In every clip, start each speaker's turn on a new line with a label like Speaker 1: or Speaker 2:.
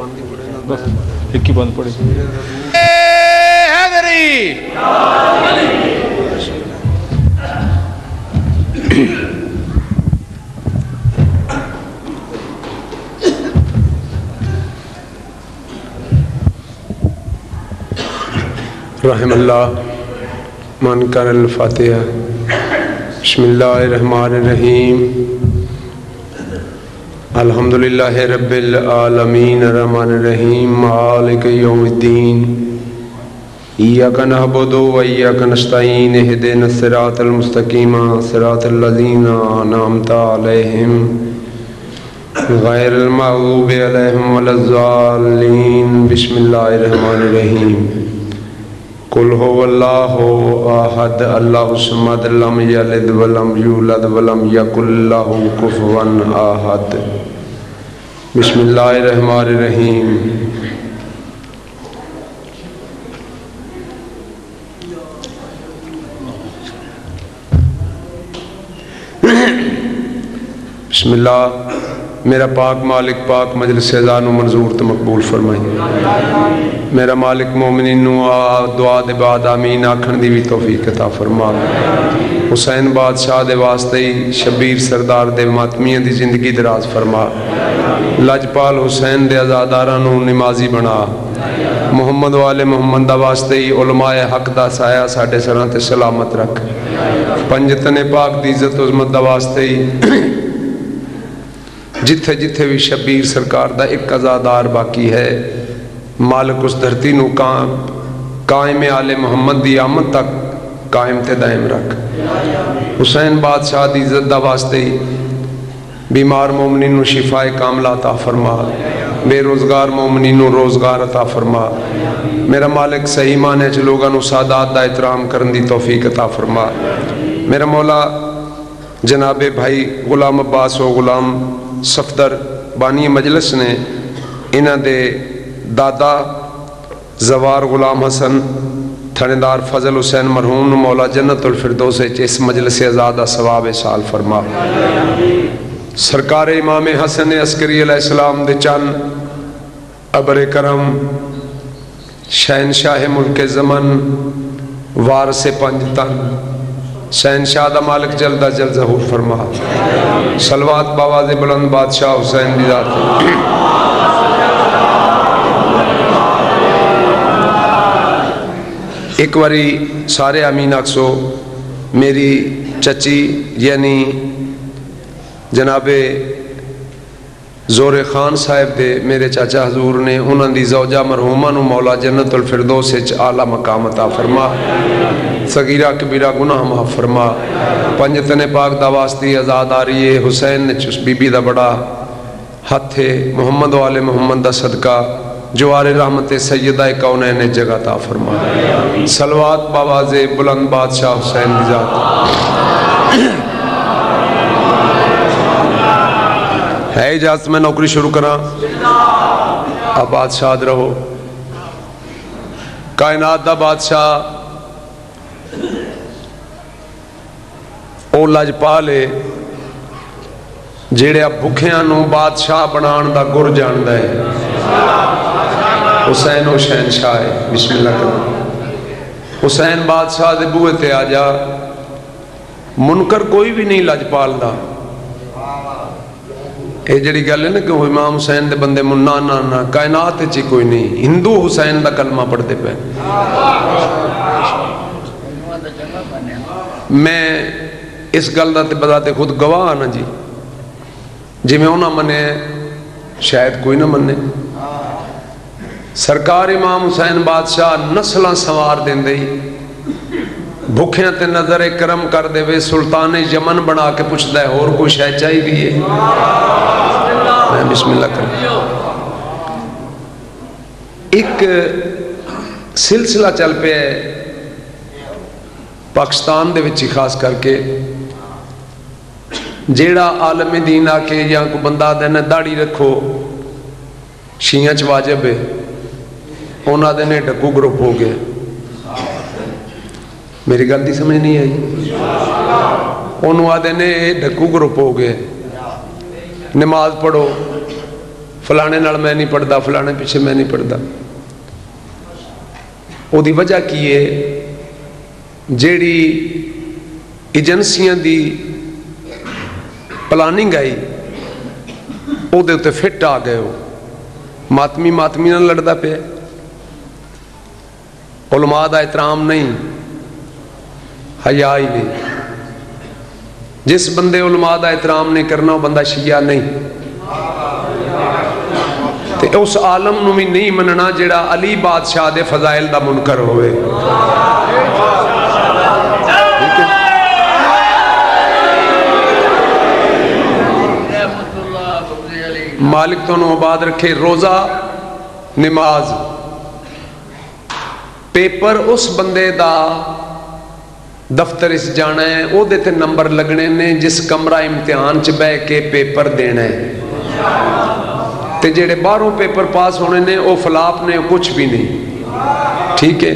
Speaker 1: بس ایک ہی بند پڑے
Speaker 2: رحم اللہ من کر الفاتحہ بسم اللہ الرحمن الرحیم الحمدللہ رب العالمین الرحمن الرحیم مالک یوم الدین ایاک نعبد و ایاک نستعین اہدنا الصراط المستقیم صراط الذین انعمت علیہم غیر المغضوب علیہم ولا الضالین بسم اللہ الرحمن الرحیم قل هو اللہ احد اللہ الصمد لم یلد ولم یولد ولم یکن لہ کفوا احد بسم اللہ الرحمن الرحیم بسم اللہ میرا پاک مالک پاک مجلس اذان و منظور تو مقبول فرمائی میرا مالک مومنین دعا دے بعد آمین آکھن دی بھی توفیق عطا فرما حسین بادشاہ دے واسطے شبیر سردار دے ماتمیاں دی زندگی دراز فرما لجپال حسین دے ازادارانو نمازی بنا محمد والے محمد دا واسطے علماء حق دا سایہ ساڑھے سران تے سلامت رکھ پنجتن پاک دی عزت عظمت دا واسطے جتھے جتھے بھی شبیر سرکار دا ایک ازادار باقی ہے مالک اس دھرتی نو قائم آل محمد دی آمد تک قائم تے دائم رکھ حسین بادشاہ دی عزت دا واسطے بیمار مومنین نو شفاء کاملہ عطا فرما بے روزگار مومنین نو روزگار عطا فرما میرا مالک صحیح معنی چ لوگاں نو سادات دا احترام کرن دی توفیق عطا فرما میرا مولا جناب بھائی غلام عباس و غلام صفدر بانی مجلس نے انہ دے دادا زوار غلام حسن تھندار فضل حسین مرحوم مولا جنت الفردوس اس مجلس ازادہ ثواب سال فرما سرکار امام حسن عسکری علیہ السلام دے چند ابر کرم شہنشاہ ملک زمن وارث پنجتن شہنشاہ دا مالک جلدہ جلد ظہور فرما صلوات باواز بلند بادشاہ حسین دی ذات ایک واری سارے امین اکسو میری چچی یعنی جناب زور خان صاحب دے میرے چاچا حضور نے انہوں دی زوجہ مرحومہ نو مولا جنت الفردوس اعلیٰ مقام عطا فرما صغیرہ کبیرہ گناہ معاف فرما پنجتن پاک دا واسطی آزاد آریے حسین نے چس بی بی دا بڑا ہاتھ ہے محمد والے محمد دا صدقہ جوار رحمت سیدہ کونین نے جگہ عطا فرما صلوات باواز بلند بادشاہ حسین دی ذات ہے اجازت میں نوکری شروع کرا اب بادشاہ رہو کائنات دا بادشاہ او لجپالے جیڑے اب بھکھیاں نو بادشاہ بنان دا گر جاندہ ہے حسین و شہنشاہ ہے بسم اللہ کرو حسین بادشاہ دے بوئے تے آجا منکر کوئی بھی نہیں لجپال دا اے جڑی گل ہے نا کہ وہ امام حسین دے بندے منہ نا کائنات چی کوئی نہیں ہندو حسین دا کلمہ پڑھ دے پہ میں اس گل دا تے بذات خود گواہ آنا جی جی میں انہاں منے شاید کوئی نہ منے سرکار امام حسین بادشاہ نسلہ سوار دیں دے بھوکھیاں تے نظر کرم کر دے وے سلطان یمن بنا کے پوچھ دے اور کوئی شے چاہی دیئے میں بسم اللہ کروں ایک سلسلہ چل پہ ہے پاکستان دے وچی خاص کر کے جیڑا عالم دین آکے یا کو بندہ دینے داڑی رکھو شیعہ چ واجب ہے اونا دینے ڈکو گروپ ہو گئے میری غلطی سمجھ نہیں آئی انہوں آدھے نے ڈھکو گروپ ہو گئے نماز پڑھو فلانے نال میں نہیں پڑھتا، فلانے پیچھے میں نہیں پڑھتا. وہ دی وجہ کی ہے جیڑی ایجنسیاں دی پلاننگ آئی وہ دے اتے فٹ آ گئے ہو. ماتمی ماتمی نہ لڑتا پیا، علماء دا احترام نہیں، حیا ہی نہیں. جس بندے علماء دا احترام نہیں کرنا وہ بندہ شیعہ نہیں. تے اس عالم نو بھی نہیں مننا جڑا علی بادشاہ دے فضائل دا منکر ہوئے. مالک تو نو آباد رکھے. روزہ نماز پیپر اس بندے دا دفتر اس جانا ہے، او دیتے نمبر لگنے نے جس کمرہ امتحان چ بہ کے پیپر دینا ہے. تے جڑے باہروں پیپر پاس ہونے نے او فلاپ نے کچھ بھی نہیں. ٹھیک ہے،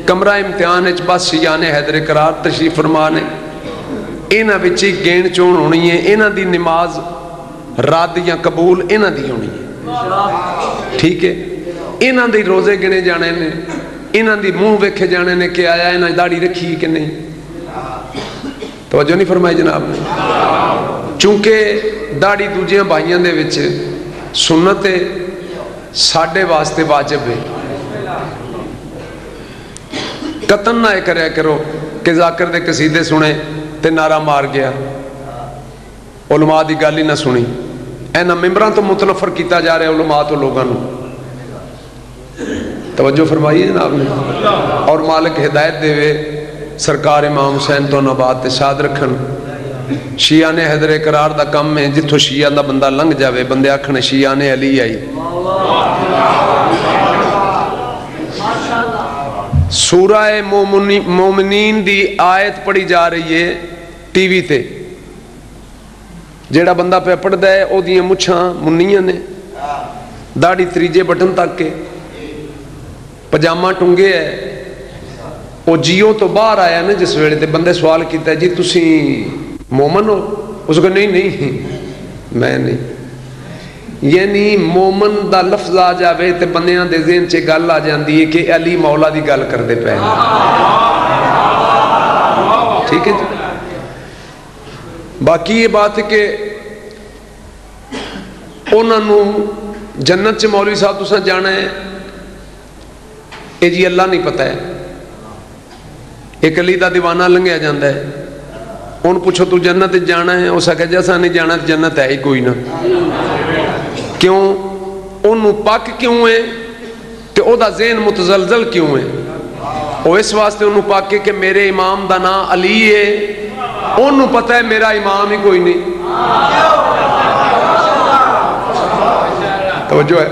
Speaker 2: کمرہ امتحان اچ بس شیعان حیدر قرار تشریف فرما نے، انہاں وچ گین چون ہونی ہے. انہاں دی نماز رد یا قبول انہاں دی ہونی ہے. ٹھیک ہے، انہاں دی روزے گنے جانے نے، انہاں دی منہ ویکھے جانے نے کہ آیا انہاں داڑھی رکھی کہ نہیں. توجہ نہیں فرمائی جناب نے. چونکہ داڑھی دوجیاں بھائیاں دے وچ سنت ہے، ساڈے واسطے واجب ہے. قطن نہ کریا کرو کہ ذاکر دے قصیدے سنے تے نعرہ مار گیا، علماء دی گل ہی نہ سنی. اینا ممبراں تو متنفر کیتا جا رہا ہے علماء تو لوگاں نو. توجہ فرمائیے جناب نے. اور مالک ہدایت دے وے سرکار امام حسین تو نبات تے شاد رکھن. شیعہ نے حیدر قرار دا کم ہے، جتھو شیعہ دا بندہ لنگ جاوے بندے آکھنے شیعہ نے علی آئی. سورہ مومنین دی آیت پڑھی جا رہی ہے ٹی وی تے. جیڑا بندہ پہ پڑھ دے او دیاں مچھاں منیاں نے، داڑھی تریجے بٹن تک کے، پجامہ ٹنگے ہے. او جیو تو باہر آیا نا جس ویلے تے بندے سوال کیتا ہے جی تسی مومن ہو؟ اس کو نہیں میں نہیں. یعنی مومن دا لفظ آ جاوے تے بندیاں دے ذہن چے گل آ جاندی ہے کہ علی مولا دی گل کر دے پہلے. ٹھیک ہے جی. باقی یہ بات ہے کہ انہوں نے جنت چ مولوی صاحب تساں جانا ہے، اے جی اللہ نہیں پتہ ہے. ایک علی دا دیوانہ لنگیا جاندہ ہے، ان پوچھو تو جنت جانا ہے، اسا کہ جیسا نہیں جانا جنت ہے ہی کوئی نہ. کیوں؟ انہوں پاک کیوں ہے کہ او دا ذہن متزلزل کیوں ہے؟ او اس واسطے انہوں پاک کہ میرے امام دا نا علی ہے، انہوں پتہ ہے میرا امام ہی کوئی نہیں. توجہ ہے.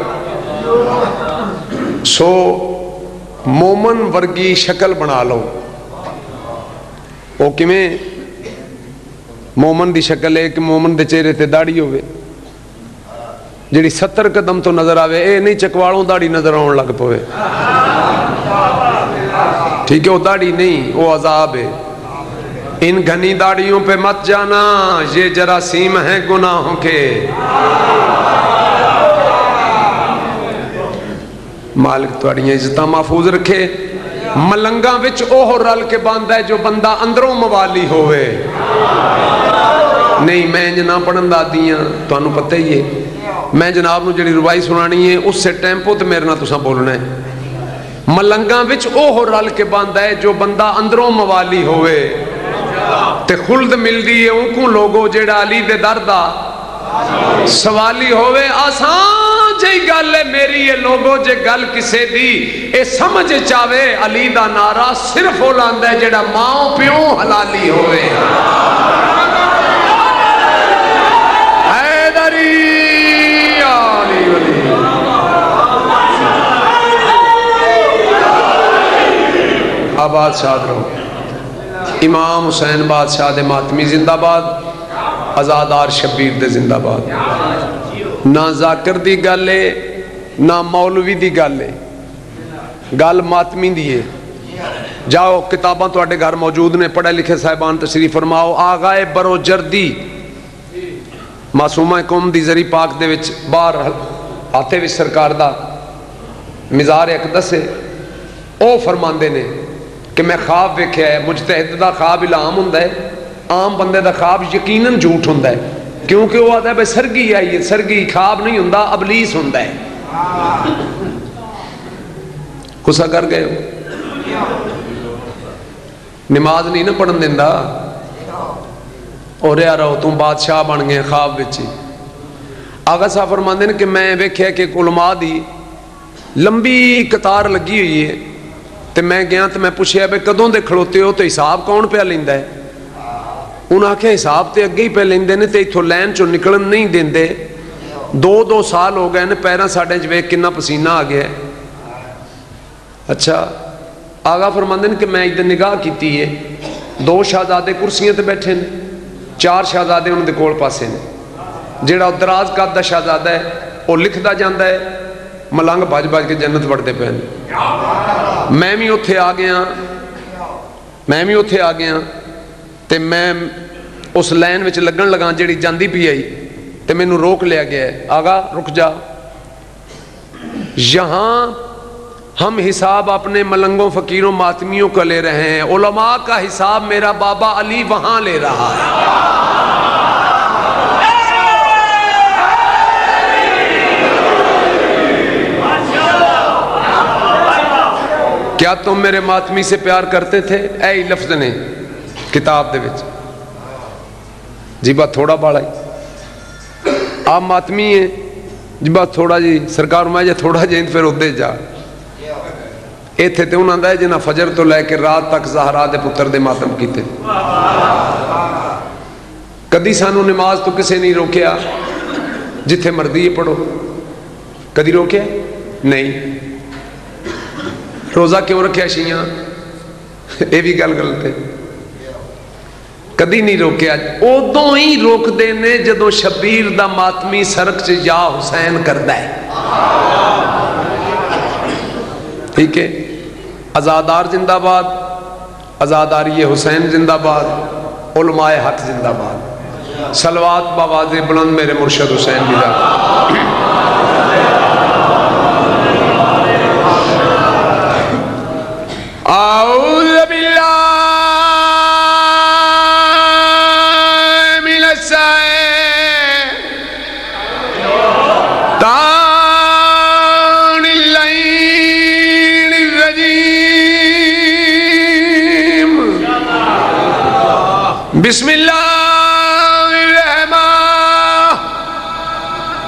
Speaker 2: سو مومن ورگی شکل بنا لو. وہ کمیں مومن دی شکل ہے کہ مومن دے چہرے تے داڑھی ہوئے جیڑی 70 قدم تو نظر آوے، اے نہیں چکوالوں داڑھی نظر آن لگ پوے. ٹھیک ہے، وہ داڑھی نہیں، وہ عذاب ہے. ان گھنی داڑھیوں پہ مت جانا، یہ جراثیم ہیں گناہوں کے. مالک تواڑیاں عزتاں محفوظ رکھے. ملنگاں وچ اوہ رل کے باندھا ہے جو بندہ اندروں موالی ہوئے. نہیں میں نہ پڑھن دا دیاں تو انہوں پتہ ہی ہے. میں جناب نو جڑی روائی سنانی ہے اس سے ٹیمپو تے میرے نہ تساں بولنا ہے. ملنگاں وچ اوہ رل کے باندھا ہے جو بندہ اندروں موالی ہوئے. تے خلد مل دی ہے ان کو لوگوں جیڑا علی دے دردہ سوالی ہوئے. آسان جی گل ہے میری یہ لوگوں جے گل کسے دی اے سمجھ چاہے علی دا نعرہ صرف ہو لاندہ ہے جیڑا ماں پیوں حلالی ہوئے. حیدری علی ولی آباد شاد رہو. امام حسین بادشاہ دے ماتمی زندہ باد، ازادار شبیر دے زندہ باد. نہ ذاکر دی گل ہے نہ مولوی دی گل ہے، گل ماتمی دی ہے. جاؤ کتاباں تو اٹھے گھر موجود نے، پڑھے لکھے صاحبان تشریف فرماؤ. آغائے بروجردی معصومہ قوم دی زری پاک دے وچ باہر آتے بھی سرکار دا مزار اقدس ہے، او فرماندے نے کہ میں خواب ویکھیا ہے. مجتہد دا خواب الہام ہوندا ہے، عام بندے دا خواب یقیناً جھوٹ ہوندا ہے، کیونکہ وہ آتا ہے بھائی سرگی آئی ہے. سرگی خواب نہیں ہوندا، ابلیس ہوندا ہے. غصہ کر گئے ہو، نماز نہیں نہ پڑھن دیندا، اور یار رہو تم بادشاہ بن گئے خواب وچ. آغا صاحب فرماندے نے کہ میں ویکھیا کہ ایک علماء دی لمبی قطار لگی ہوئی ہے، تے میں گیا تے میں پوچھیا بھائی کدوں دے کھڑوتے ہو، تے حساب کون پہ لیندا ہے؟ انہوں نے آخیا حساب تے اگے ہی پہ لیندے نے، تے ایتھوں لین چوں نکلن نہیں دیندے. 2 سال ہو گئے نے، پیراں ساڈے وچ ویکھ کتنا پسینہ آ گیا ہے. اچھا آغا فرماندے نے کہ میں ادھر نگاہ کیتی ہے، 2 شہزادے کرسیاں تے بیٹھے نے، 4 شہزادے انہوں دے کول پاسے نے. جیڑا دراز قد دا شہزادہ ہے وہ لکھدا جاندا ہے، ملنگ بھج بھج کے جنت وڑدے پے نے. میں بھی اوتھے آ گیا تے میں اس لائن وچ لگن لگا جیڑی جاندی پی آئی، تے مینوں روک لیا گیا ہے. آغا رک جا، یہاں ہم حساب اپنے ملنگوں فقیروں ماتمیوں کا لے رہے ہیں، علماء کا حساب میرا بابا علی وہاں لے رہا ہے. کیا تم میرے ماتمی سے پیار کرتے تھے؟ اے لفظ نے کتاب دے وچ جی بات تھوڑا بالا ہی آپ ماتمی ہیں جی بات تھوڑا جی سرکار میں جا تھوڑا جی پھر ادھے جا ایتھے تے انہاں دا جنہاں فجر تو لے کے رات تک زہرا دے پتر دے ماتم کیتے. کدی سانو نماز تو کسے نہیں روکیا، جتھے مردی پڑھو. کدی روکیا نہیں. روزہ کیوں رکھیا شیعہ؟ یہ بھی گل غلط ہے. کدی نہیں روکیا. ادوں ہی روک دینے جدو شبیر دا ماتمی سرک چ یا حسین کردا ہے. ٹھیک ہے. ازادار زندہ باد، ازاداری حسین زندہ باد، علماء حق زندہ باد. صلوات باواز بلند میرے مرشد حسین بلا. اعوذ باللہ من الشیطان اللعین الرجیم. بسم اللہ الرحمن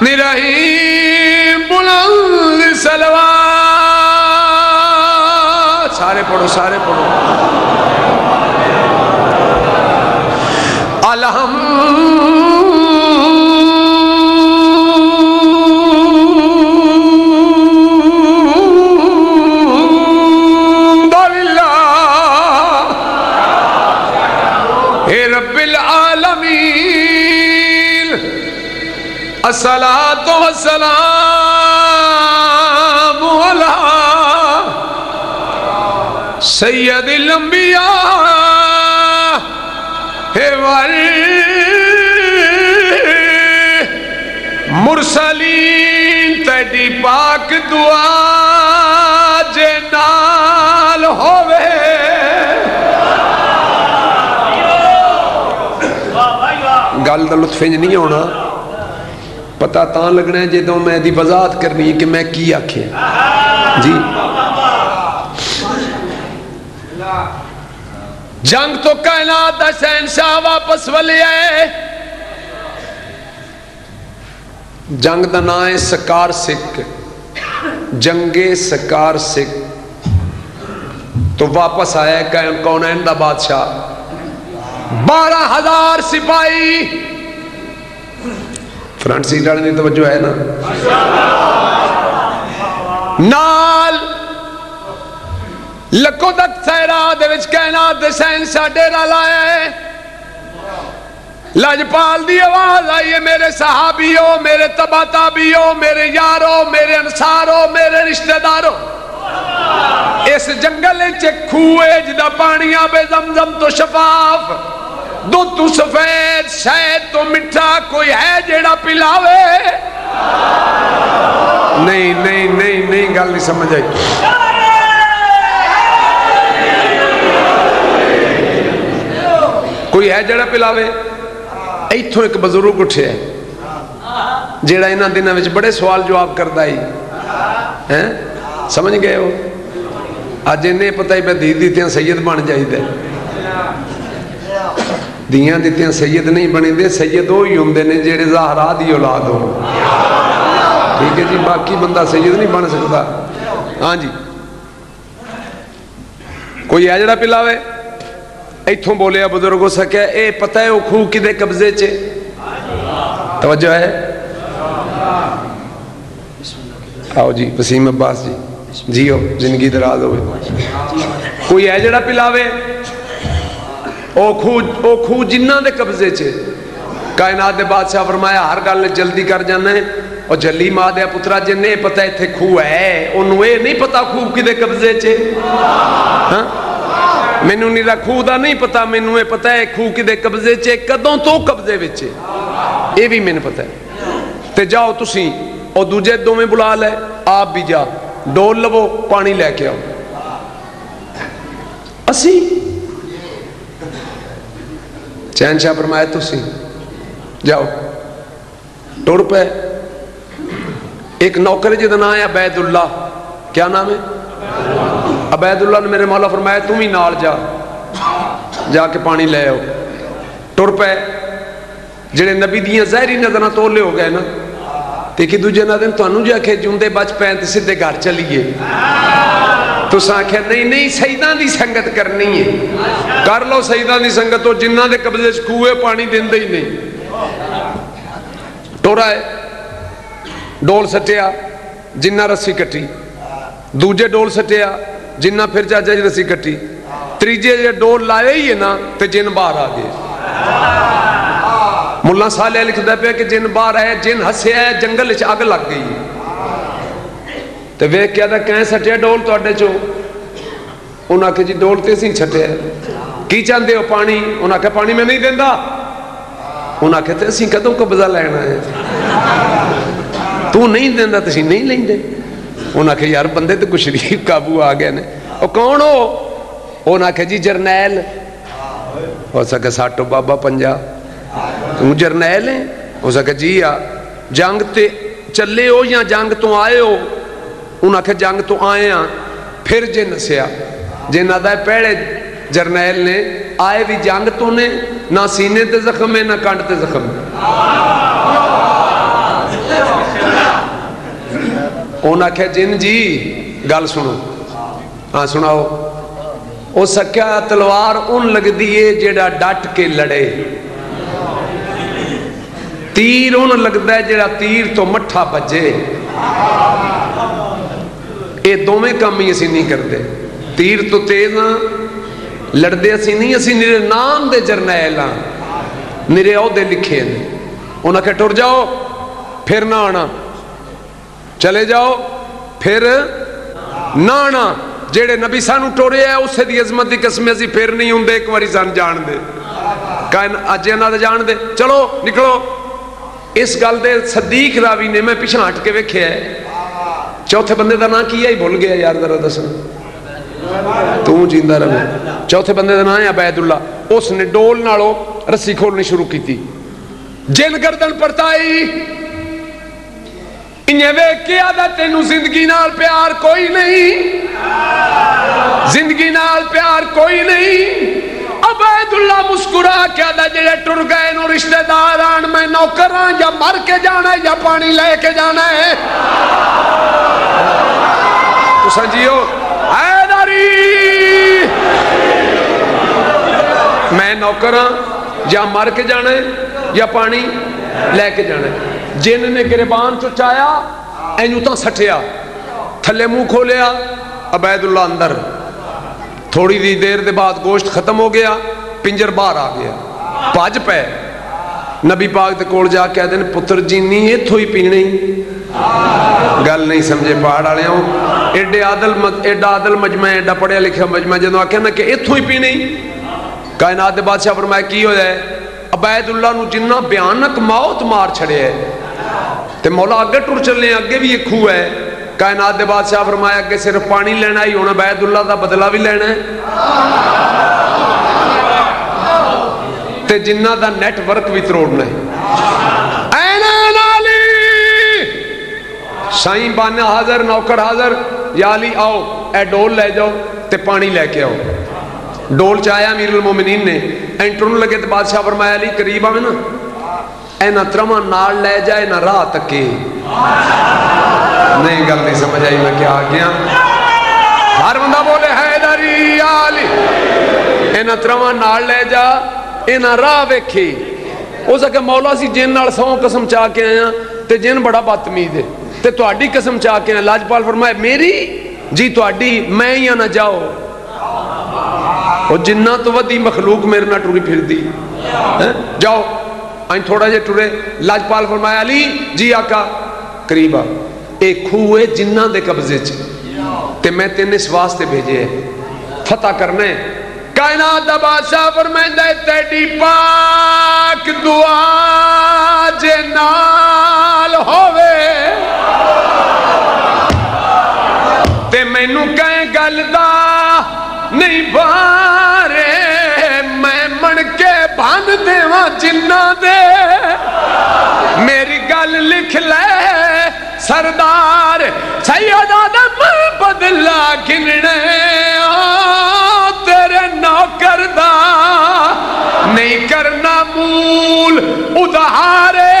Speaker 2: الرحیم. بلند صلوات. سارے پڑھو سارے پڑھو. الحمدللہ رب العالمین. الصلاۃ والسلام علی سید الانبیاء والمرسلین. تیری پاک دعا جے نال ہووے گل دا لطف انج نہیں ہونا، پتہ تاں لگنا ہے جدوں میں دی وضاحت کرنی ہے کہ میں کی آکھیا جی. جنگ تو کائنات دا شہنشاہ واپس ولی ہے. جنگ دا نام ہے سکار سکھ، جنگ سکار سکھ. تو واپس آیا ہے کونین دا بادشاہ، 12,000 سپاہی. فرنٹ سیٹ والے دی توجہ ہے نا، نال لکھو تک سہرا دے وچ کائنات دے شہنشاہ ڈیرا لایا ہے. لاجپال دی آواز آئی ہے، میرے صحابیوں، میرے تبا تابیوں، میرے یاروں، میرے انصاروں، میرے رشتہ داروں، اس جنگل چ کھوئے جدا پانیاں بے زمزم تو شفاف دودھ تو سفید شہد تو مٹھا کوئی ہے جیڑا پلاوے؟ نہیں گل نہیں سمجھ آئی. کوئی ہے جڑا پلاوے؟ ایتھوں ایک بزرگ اٹھے ہے جیڑا انہاں دنوں وچ بڑے سوال جواب کردا ہے. سمجھ گئے ہو؟ اج انہیں پتہ ہی پہ دی دیتیاں سید بن جائی دے. دیاں دیتیاں سید نہیں بنے دے، سید ہوئی ہوندے نے جیڑے زہرا دی اولاد ہو. ٹھیک ہے جی، باقی بندہ سید نہیں بن سکتا. ہاں جی، کوئی ہے جڑا پلاوے؟ ایتھوں بولیا بزرگوں سکیا اے پتہ ہے وہ خوہ کدے قبضے چے؟ توجہ ہے؟ آؤ جی وسیم عباس جی، جیو زندگی دراز ہوئے. کوئی ہے جڑا پلاوے؟ او خوہ جنہ دے قبضے چے. کائنات دے بادشاہ فرمایا ہر گل جلدی کر جانا ہے. اور جلی ماں دیا پترا جنہیں پتہ ہے تھے خوہ ہے، انہوں یہ نہیں پتا خوہ کدے قبضے چے. مینوں نہیں رہا خوہ دا نہیں پتا، مینوں یہ پتا ہے خوہ کدے قبضے چے، کدوں تو قبضے وچے، یہ بھی میں نے پتا ہے. تے جاؤ تسی اور دوجے دو میں بلا لے، آپ بھی جا ڈول لو پانی لے کے آؤ. اسی چین شاہ فرمایا تسی جاؤ ٹور پہ. ایک نوکر جدا نام ہے عبید اللہ. کیا نام ہے؟ عبید اللہ نے میرے مولا فرمایا تم ہی نال جا کے پانی لے آؤ. ٹر پہ جڑے نبی دیاں ظاہری نظراں تولے ہو گئے نا، دیکھی دوجے نہ دن تو انو جا کے جوندے بچ پین تے سدھے گھر چلیے. تو ساکھے نہیں سیداں دی سنگت کرنی ہے، کر لو سیداں دی سنگت. ہو جنہ دے قبضے کوئے پانی دین دے ہی نہیں. ٹورا ہے ڈول سٹیا جنہ رسی کٹی، دوجے ڈول سٹیا جنہ پھر چاچا جی رسی کٹی، تریجے جے ڈول لائے ہی ہے نا تے جن باہر آ گئے. ملا صالح لکھ دے پہ کہ جن باہر آئے، جن ہسے آئے، جنگل اچھ آگ لگ گئی. تے وہ کیا دا کہیں سٹیا ڈول تو اڈے چو؟ انہاں کہ جی ڈول تے سی چھٹے ہیں. کی چاندے ہو پانی؟ انہاں کہ پانی میں نہیں دیندہ. انہاں کہتے اسی کدوں قبضہ لینا ہے، تو نہیں دیندہ تسی نہیں لیں دے. انہاں کہ یار بندے تو کچھ شریف قابو آ گئے نے. اور کون ہو؟ انہاں کہ جی جرنیل. ہو سکے ساٹو بابا پنجا تم جرنیل ہیں؟ ہو سکے جی جنگ تے چلے ہو یا جنگ تو آئے ہو؟ انہاں کہ جنگ تو آئے ہیں. پھر جے نسیا جے نہ پیڑے جرنیل نے آئے بھی جنگ تو نے، نہ سینے تے زخم ہے نہ کانڈ تے زخم ہے. انہاں کہ جن جی گل سنو. ہاں سناؤ. او سکیا تلوار ان لگ دیئے جیڑا ڈٹ کے لڑے، تیر ان لگ دے جیڑا تیر تو مٹھا بجے. اے دو میں کم ہی اسی نہیں کر دے. تیر تو تیز ہاں، لڑ دے اسی نہیں، اسی نرے نام دے جرنیل ہاں، نرے او دے لکھے ہیں. انہاں کہ ٹر جاؤ پھر نہ آنا، چلے جاؤ پھر نہ آنا. جیڑے نبی سانو ٹورے ہے اسے دی عظمت دی قسم اسی پھر نہیں ہوں دے، ایک واری سان جان دے کائن اجینا دے جان دے. چلو نکلو. اس گل دے صدیق راوی نے میں پیچھے ہٹ کے ویکھے ہے. چوتھے بندے دا نام کیا ہی بھول گیا یار ذرا دسنا تو جیندہ رہے. چوتھے بندے دا نام ہے عبید اللہ. اس نے ڈول نالو رسی کھولنی شروع کی تھی. جن گردن پڑتائی انہیں وے کیا دا تینو زندگی نال پیار کوئی نہیں، زندگی نال پیار کوئی نہیں. عبید اللہ مسکرا کیا دا جڑے ٹر گئے نو رشتہ داران میں نوکراں یا مر کے جانا ہے یا پانی لے کے جانا ہے. تو سنجیو حیدری میں نوکراں یا مر کے جانا ہے یا پانی لے کے جانا ہے. جن نے گربان چچایا اینو تاں سٹھیا، تھلے منہ کھولیا، عبید اللہ اندر. تھوڑی دی دیر دے بعد گوشت ختم ہو گیا، پنجر باہر آ گیا. پاج پہ نبی پاک تے کول جا کے آدھے پتر جینی ایتھوں ہی پینے. گل نہیں سمجھے پہاڑ والے ہوں. ایڈا عادل مجمع، ایڈا پڑھیا لکھا مجمع جدوں آکھیا نا کہ ایتھوں ہی پینے. کائنات دے بادشاہ فرمایا کی ہویا ہے؟ عبید اللہ نو جنہ بیانک موت مار چھڑے ہے تے مولا اگے ٹر چلے ہیں، اگے بھی ایک کھو ہے. کائنات دے بادشاہ فرمایا کہ صرف پانی لینا ہی ہونا، عبید اللہ دا بدلہ بھی لینا ہے تے جنہ دا نیٹ ورک بھی تروڑنا ہے. این علی سائیں بانے حاضر، نوکر حاضر، یا علی آؤ اے ڈول لے جاؤ تے پانی لے کے آؤ. ڈول چاہیا امیر المومنین نے، انٹرن لگے تو بادشاہ فرمایا علی قریب آوے نا، اے نہ ترما نال لے جائے نہ راہ تکے. نہیں گل نہیں سمجھ آئی میں کیا آ گیا. ہر بندہ بولے حیدری یا علی. اے نہ ترما نال لے جا، اے نہ راہ ویکھے. ہو سکے مولا سی جن نال سو قسم چاہ کے آیا تے جن بڑا بدتمیز ہے تے تہاڈی قسم چاہ کے آیا. لاجپال فرمایا میری جی تہاڈی، میں یا نہ جاؤ. اور جنہ تو ودی مخلوق میرے نہ ٹری پھر دی جاؤ. آئیں تھوڑا جے ٹرے. لاجپال فرمایا علی جی آقا قریبا ایک کھوئے جنہ دے قبضے چ تے میں تین اس واسطے بھیجے ہے فتح کرنے. کائنات دا بادشاہ فرمائندہ تیری پاک دعا جے نال ہووے تے مینوں کہیں گل دا نہیں بارے، میں من کے بان دیواں جنہ دے. میری گل لکھ لے سردار سید آدم بدلا گننے تیرے نوکر دا نہیں کرنا مول ادھارے.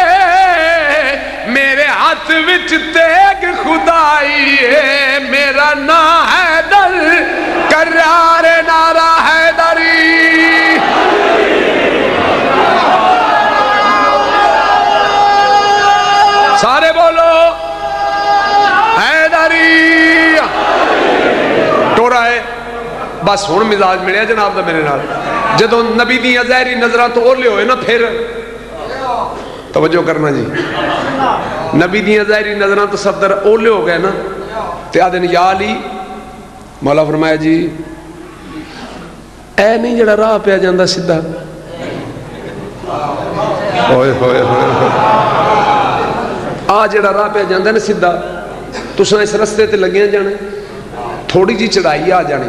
Speaker 2: میرے ہاتھ وچ تیگ خدائی ہے، میرا نا حیدر کرار نعرہ حیدری. سارے بولو حیدری. ٹورا ہے بس ہن مزاج ملیا جناب دا میرے نال. جدوں نبی دی ظاہری نظراں تو اولے ہوئے نا، پھر توجہ کرنا جی، نبی دی ظاہری نظراں تو صدر اولے ہو گئے نا تے آدھن یا علی. مولا فرمایا جی اے نہیں جڑا راہ پہ جاندہ سدھا. ہوئے ہوئے ہوئے آ جڑا راہ پہ جاندہ نا سدھا، تساں اس رستے تے لگیاں جانے، تھوڑی جی چڑھائی آ جانی،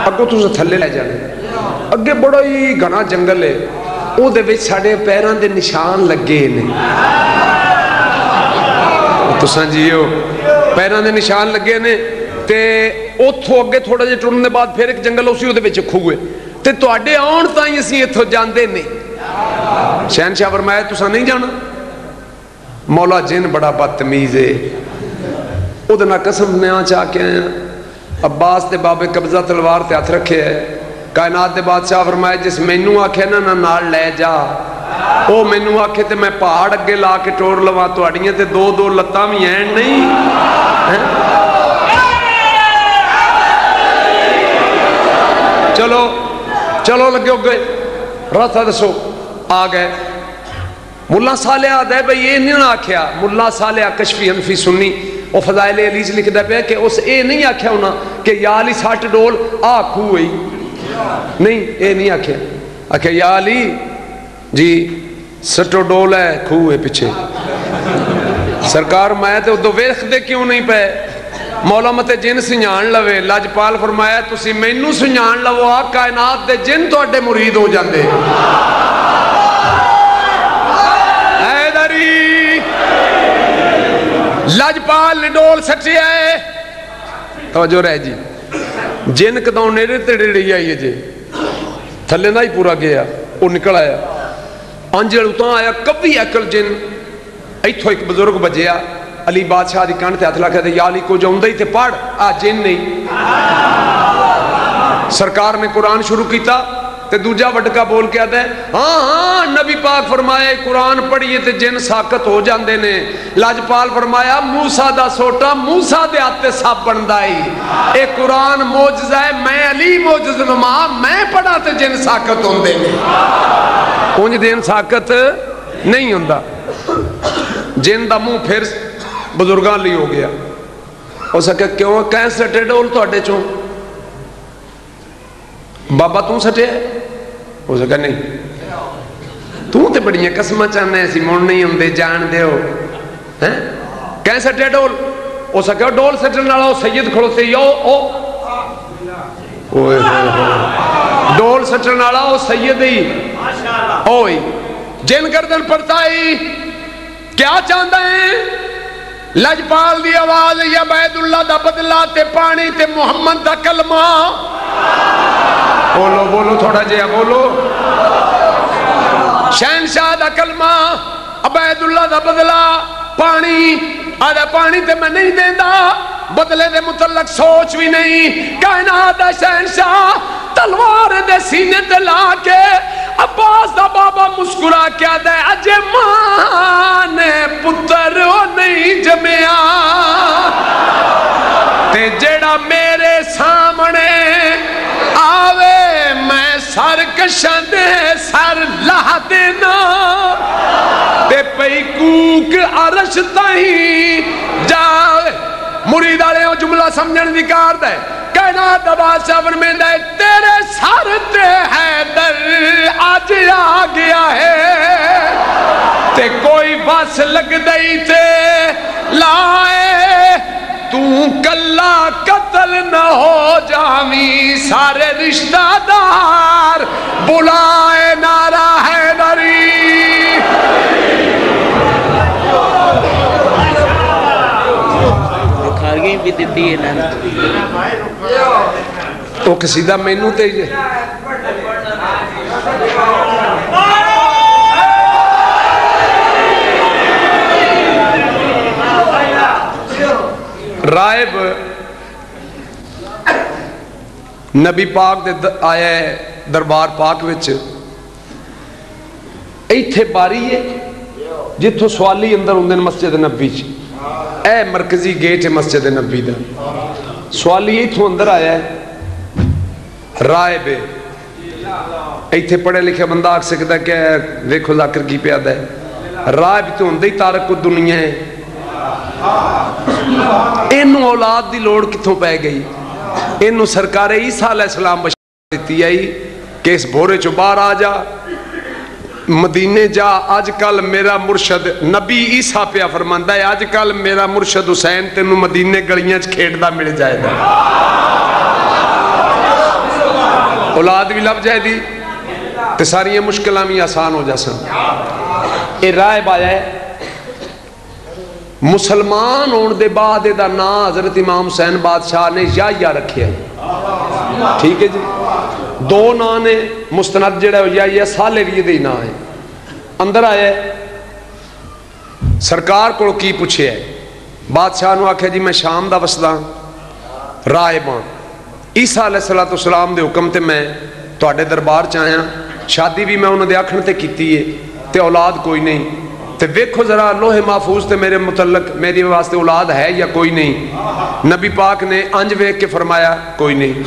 Speaker 2: اگو تساں تھلے لے جانے. اگے بڑا ہی گھنا جنگل ہے، او دے وچ ساڈے پیران دے نشان لگے نے. تساں جیو پیران دے نشان لگے نے تے اوتھوں اگے تھوڑا جے ٹرن دے بعد پھر ایک جنگل اسی او دے وچ کھوئے تے تواڈے آن تائیں اسی ایتھوں جاندے نہیں. شہنشاہ فرمایا تساں نہیں جانا. مولا جن بڑا بدتمیز ہے، او دے نال قسم نیا چاہ کے آیا. عباس دے بابے قبضہ تلوار تے ہاتھ رکھے ہے. کائنات دے بادشاہ فرمایا جس مینوں آکھے نا نال لے جا، او مینوں آکھے تے میں پہاڑ اگے لا کے ٹور لواں تہاڈیاں تے دو دو لتاں وی ہیں نہیں. چلو چلو لگے ہو گئے راستہ دسو. آ گئے. ملا صالح آدھا ہے بھئی یہ نہیں آکھیا. ملا صالح کشفی حنفی سنی وہ فضائل علیج لکھ دے پہ کہ اس اے نہیں آکھیا ہونا کہ یا علی ساٹھ ڈول آ کھوئی نہیں، اے نہیں آکھیا. آکھیا یا علی جی سٹو ڈول ہے کھوئے پیچھے. سرکار میں تے ادو ویخ دے کیوں نہیں پہ. مولا متے جن سنجان لوے. لاجپال فرمایا تسی مینوں سنجان لو آ کائنات دے جن تو اڈے مرید ہو جاندے. حیدری لاجپال نے ڈول سٹی ہے. توجہ رہ جی، جن کدوں نیرے تیڑے رہی آئی ہے جی تھلے نہ ہی پورا گیا. وہ نکل آیا انجل اتاں آیا کبھی اکل جن. ایتھو ایک بزرگ بجیا علی بادشاہ دی کان تے ہاتھ لا کے یا علی کو جاؤندہ ہی تے پڑھ آ جن نہیں. سرکار نے قرآن شروع کیتا تے دوجا وڈکا بول کے آدھے ہاں ہاں نبی پاک فرمایا قرآن پڑھیے تے جن ساکت ہو جاندے نے. لاجپال فرمایا موسیٰ دا سوٹا موسیٰ دے آتے سب بندائی. اے قرآن موجزہ ہے، میں علی موجز نما میں پڑھا تے جن ساکت ہوندے نے. انج دین ساکت نہیں ہوندہ. جن دا منہ پھر بزرگان لی ہو گیا. ہو سکے کیوں کہیں سٹے ڈول تو اڈے چوں بابا توں سٹے ہو سکا نہیں تو تے بڑیاں قسمہ چاہنے ایسی مون نہیں ہم دے جان دے ہو کہیں سٹے ڈول ہو سکا ڈول سٹن والا ہو سید کھڑو سے یو ڈول سٹن والا ہو سید ہی اوئی جن گردن پڑتا ہی کیا چاہتا ہے لجپال دی آواز یا عبید اللہ دا بدلہ تے پانی تے محمد دا کلمہ بولو بولو تھوڑا جیا بولو شہنشاہ دا کلمہ عبید اللہ دا بدلہ پانی آدھا پانی تے میں نہیں دیندہ بدلے دے متعلق سوچ بھی نہیں کائنات دا شہنشاہ تلوار دے سینے تے لا کے عباس دا بابا مسکرا کیا دے اجے ماں نے پتر نہیں جمیا تے جڑا میرے سامنے آوے میں سر کشن سر لا دینا تے پئی کوک عرش تائیں جاوے مرید آلے ہو جملہ سمجھن ذکار دے کائنات بادشاہ فرمائندا ہے تیرے سر تے حیدر آج آ گیا ہے تے کوئی بس لگ دئی تے لائے تو کلا قتل نہ ہو جامی سارے رشتہ دار بلائے نعرہ حیدری
Speaker 3: کھارگیں بھی دیتی ہے نا
Speaker 2: تو قصیدہ مینوں تے جے رائب نبی پاک دے آیا ہے دربار پاک وچ ایتھے باری ہے جتھو سوالی اندر ہوندے مسجد نبی چ اے مرکزی گیٹ ہے مسجد نبی دا سوالی ایتھو اندر آیا ہے رائب ایتھے پڑھے لکھے بندہ آکھ سکتا ہے کہ ویکھو ذاکر کی پیادہ ہے رائب تو اندر ہی تارک کو دنیا ہے انہوں اولاد دی لوڑ کتھوں پہ گئی انہوں سرکار عیسیٰ علیہ السلام بشارت دیتی آئی کہ اس بھورے چو باہر آ جا مدینے جا آج کل میرا مرشد نبی عیسیٰ پہ فرماندہ ہے آج کل میرا مرشد حسین تینوں مدینے گڑیاں کھیٹ دا مل جائے دا اولاد بھی لب جائے دی تے ساری مشکلہ میں آسان ہو جاسا اے رائے بایا ہے مسلمان ہون دے بعد دا نا حضرت امام حسین بادشاہ نے یا رکھے ہیں ٹھیک ہے جی دو نا نے مستند جڑا یا سالے بھی دے نا ہے اندر آئے سرکار کو کی پوچھے ہے بادشاہ نو آکھے جی میں شام دا وسدا رائباں عیسیٰ علیہ السلام دے حکم تے میں تواڈے دربار چاہیاں شادی بھی میں انہوں دے آکھن تے کیتی ہے تے اولاد کوئی نہیں تے ویکھو ذرا لوح محفوظ تے میرے متعلق میری واسطے اولاد ہے یا کوئی نہیں نبی پاک نے انج ویکھ کے فرمایا کوئی نہیں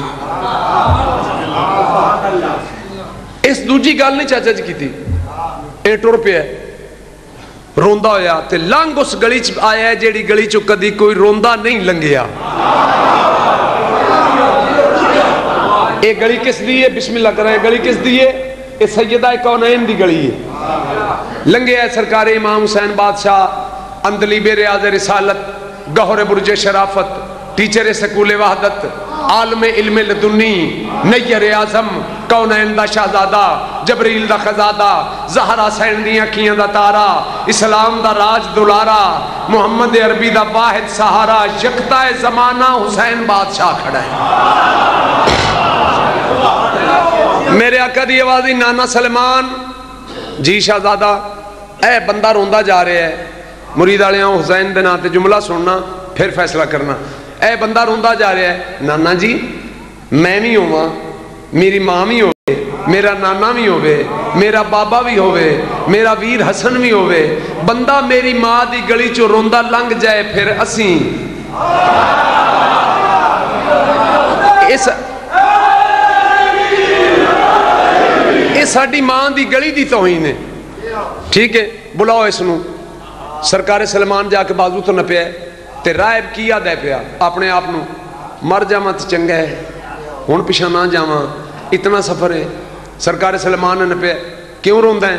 Speaker 2: اس دوجی گل نہیں چاچا جی کی تھی اے ٹر پہ ہے روندہ ہویا تے لنگ اس گلی چ آیا ہے جیڑی گلی چ کدی کوئی روندہ نہیں لنگیا اے گلی کس دی ہے بسم اللہ کریں گلی کس دی ہے اے سیدہ کونین دی گلی ہے لنگے ہے سرکار امام حسین بادشاہ اندلیب ریاض رسالت گہر برج شرافت ٹیچر سکول وحدت عالم علم لدنی نیر اعظم کونین دا شہزادہ جبریل دا خزادہ زہرا سین دیاں کیاں دا تارا اسلام دا راج دلارا محمد عربی دا واحد سہارا یکتا زمانہ حسین بادشاہ کھڑا ہے میرے آقا دی آوازی نانا سلمان جی شہزادہ اے بندہ روندہ جا رہے ہے مرید آلیاں حسین دے ناتے جملہ سننا پھر فیصلہ کرنا اے بندہ روندہ جا رہے ہے نانا جی میں بھی ہوا میری ماں بھی ہوئے میرا نانا بھی ہوئے میرا بابا بھی ہوئے میرا ویر حسن بھی ہوئے بندہ میری ماں دی گلی چو روندہ لنگ جائے پھر اسیں اس ساڑی ماں دی گلی دی توہین ہے ٹھیک ہے بلاؤ اس نو سرکار سلمان جا کے بازو تو نہ پیا تے رائب کیا دے پیا اپنے آپ نو مر جا مت چنگا ہے ہون پیچھا نہ جاواں اتنا سفر ہے سرکار سلمان نے پہ کیوں روندا ہے؟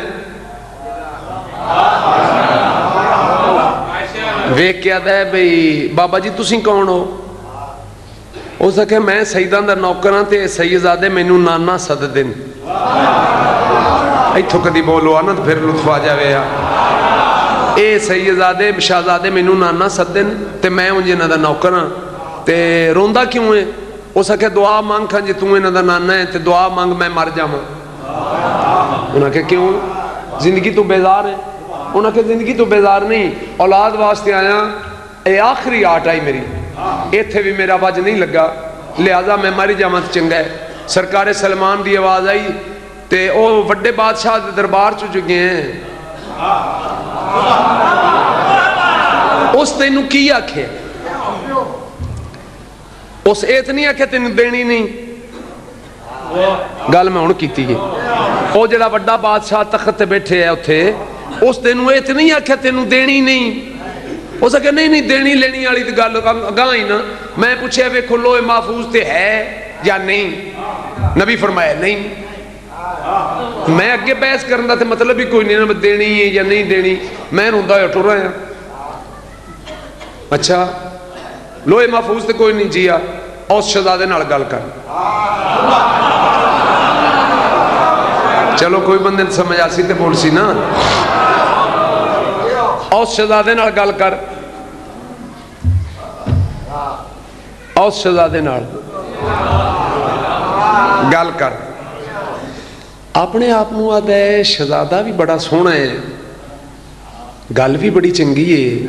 Speaker 2: ویکھ کے آدھا ہے بھئی بابا جی تسی کون ہو؟ اس نے کہا میں سیداں دا نوکر ہاں تے سیدزادے مینوں نانا سد دین. ایتھوں کدی بولو آنا تو پھر لطف آ جاوے یا اے سیدزادے شہزادے مینوں نانا سد دین تے میں انج انہاں دا نوکر ہاں تے روندا کیوں ہے؟ اس نے کہا دعا مانگ کھاں جی تو انہاں دا نانا ہے تے دعا مانگ میں مر جاواں. انہاں کہا کیوں؟ زندگی تو بیزار ہے. انہاں کہا زندگی تو بیزار نہیں، اولاد واسطے آیا، اے آخری آٹ آئی میری، ایتھے بھی میرا وج نہیں لگا، لہذا میں ماری جاواں تے چنگا ہے. سرکار سلمان دی آواز آئی تے او وڈے بادشاہ دے دربار چ چکے ہیں. اس تینوں کی آکھے؟ اس ایت نہیں آکھے تینوں دینی نہیں. گل میں ہن کیتی ہے. او جڑا وڈا بادشاہ تخت تے بیٹھے ہے اتھے، اس تینوں ایت نہیں آکھے تینوں دینی نہیں. اس کہ نہیں دینی لینی والی تے گل اگاں ہی نا. میں پوچھیا ویکھو لوح محفوظ تے ہے یا نہیں؟ نبی فرمایا نہیں. میں اگے بحث کرن دا تے مطلب ہی کوئی نہیں نا دینی ہے یا نہیں دینی. میں روندا ہویا ٹر آیا. اچھا لوح محفوظ تے کوئی نہیں جیا، اس شہزادے نال گل کر. چلو کوئی بندے سمجھ آسی تے بول سی نا. اس شہزادے نال گل کر. اس شہزادے نال گل کر. اپنے آپ نو آدھا ہے شہزادہ بھی بڑا سونا ہے، گل بھی بڑی چنگی ہے،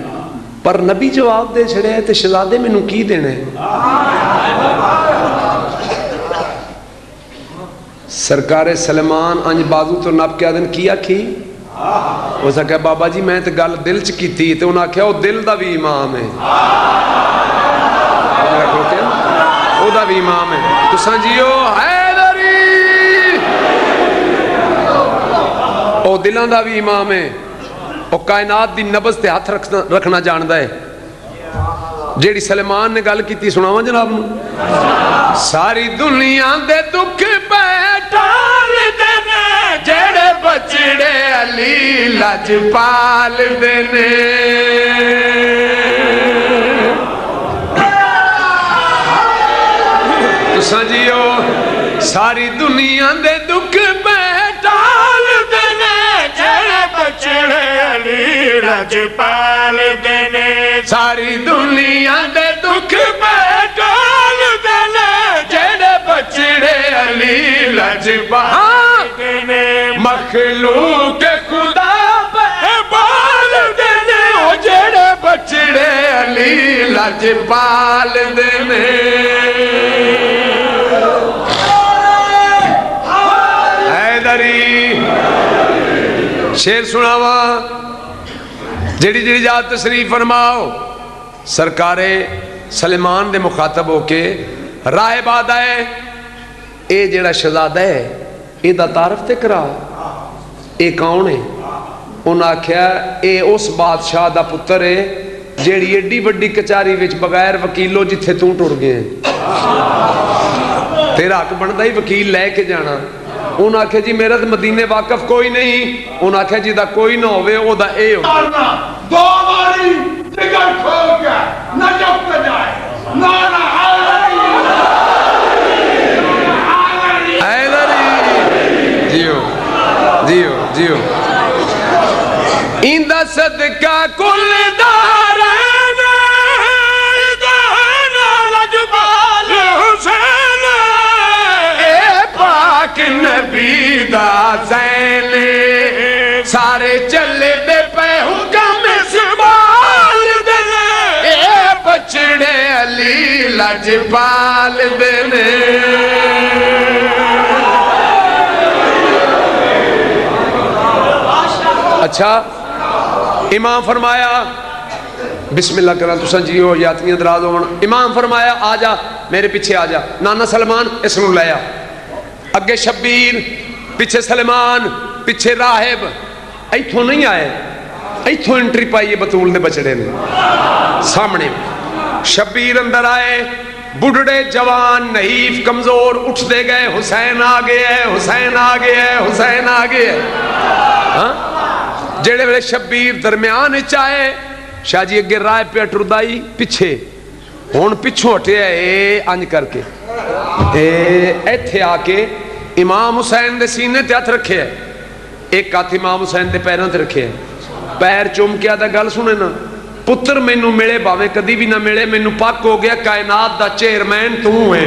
Speaker 2: پر نبی جواب دے چھڑے ہے تے شہزادے میں نو کی دینے. سرکار سلمان انج بازو تو نپ کے آدھن کیا کی؟ اس نے کہا بابا جی میں تے گل دل چ کیتی تے انہاں کہا وہ دل دا بھی امام ہے. او دا بھی امام ہے. تساں جیو حیدری او دلاں دا بھی امام ہے. او کائنات دی نبض تے ہاتھ رکھنا جاندا ہے. جیڑی سلیمان نے گل کیتی سناواں جناب نو. ساری دنیا دے دکھ پہ ٹال دینے جیڑے بچڑے علی لجپال دینے. تساں جیو ساری دنیا دے دکھ پہ ٹال دینے جیڑے بچڑے علی لجپال دینے. ساری دنیا دے دکھ پہ ٹال دینے جیڑے بچڑے علی لجپال دینے. مخلوق خدا پہ بال دینے او جیڑے بچڑے علی لجپال دینے. حیدری شیر سناوا جڑی جڑی جات تشریف فرماؤ. سرکار سلیمان دے مخاطب ہو کے راہب آدھا ہے اے جڑا شہزادہ ہے اے دا تعارف تے کرا، اے کون ہے؟ انہاں آکھیا اے اس بادشاہ دا پتر ہے جیڑی ایڈی وڈی کچاری وچ بغیر وکیلو جتھے تو ٹر گئے. تیرا حق بندا ہی وکیل لے کے جانا. انہاں آکھیا جی میرا تو مدینے واقف کوئی نہیں. انہاں آکھیا جی دا کوئی نہ ہوئے او دا اے ہو.
Speaker 4: دو باری جگر کھول گیا نہ جب پہ جائے نانا
Speaker 2: حیدری جیو جیو جیو. ایندہ صدقہ کل دارین دہنا لجبال حسین اے پاک نبی دا زین سارے چلے دے پہ حکم سبال دینے اے بچڑے علی لجپال دینے. اچھا امام فرمایا بسم اللہ کرنا تو سنجیو یاتنیاں دراز ہون. امام فرمایا آ جا میرے پیچھے آ جا. نانا سلمان اس نو لیا اگے شبیر پیچھے سلمان پیچھے راہب. ایتھوں نہیں آئے ایتھوں انٹری پائی ہے بطول نے بچڑے نے. سامنے شبیر اندر آئے بڑھڑے جوان نحیف کمزور اٹھتے گئے، حسین آ گیا ہے، حسین آ گیا ہے، حسین آ گیا ہے۔ جڑے ویلے شبیر درمیان چاہے شاہ جی اگے رائے پہ ٹردائی پیچھے، ہون پچھو ہٹے اے انج کر کے ایتھے آ کے امام حسین دے سینے تے ہاتھ رکھے ہے، ایک ہاتھ امام حسین دے پیراں تے رکھے ہے، پیر چوم کے آدھا گل سنے نا، پتر مینوں ملے باویں کدی بھی نہ ملے، مینوں پاک ہو گیا کائنات دا چیئرمین تو ہے۔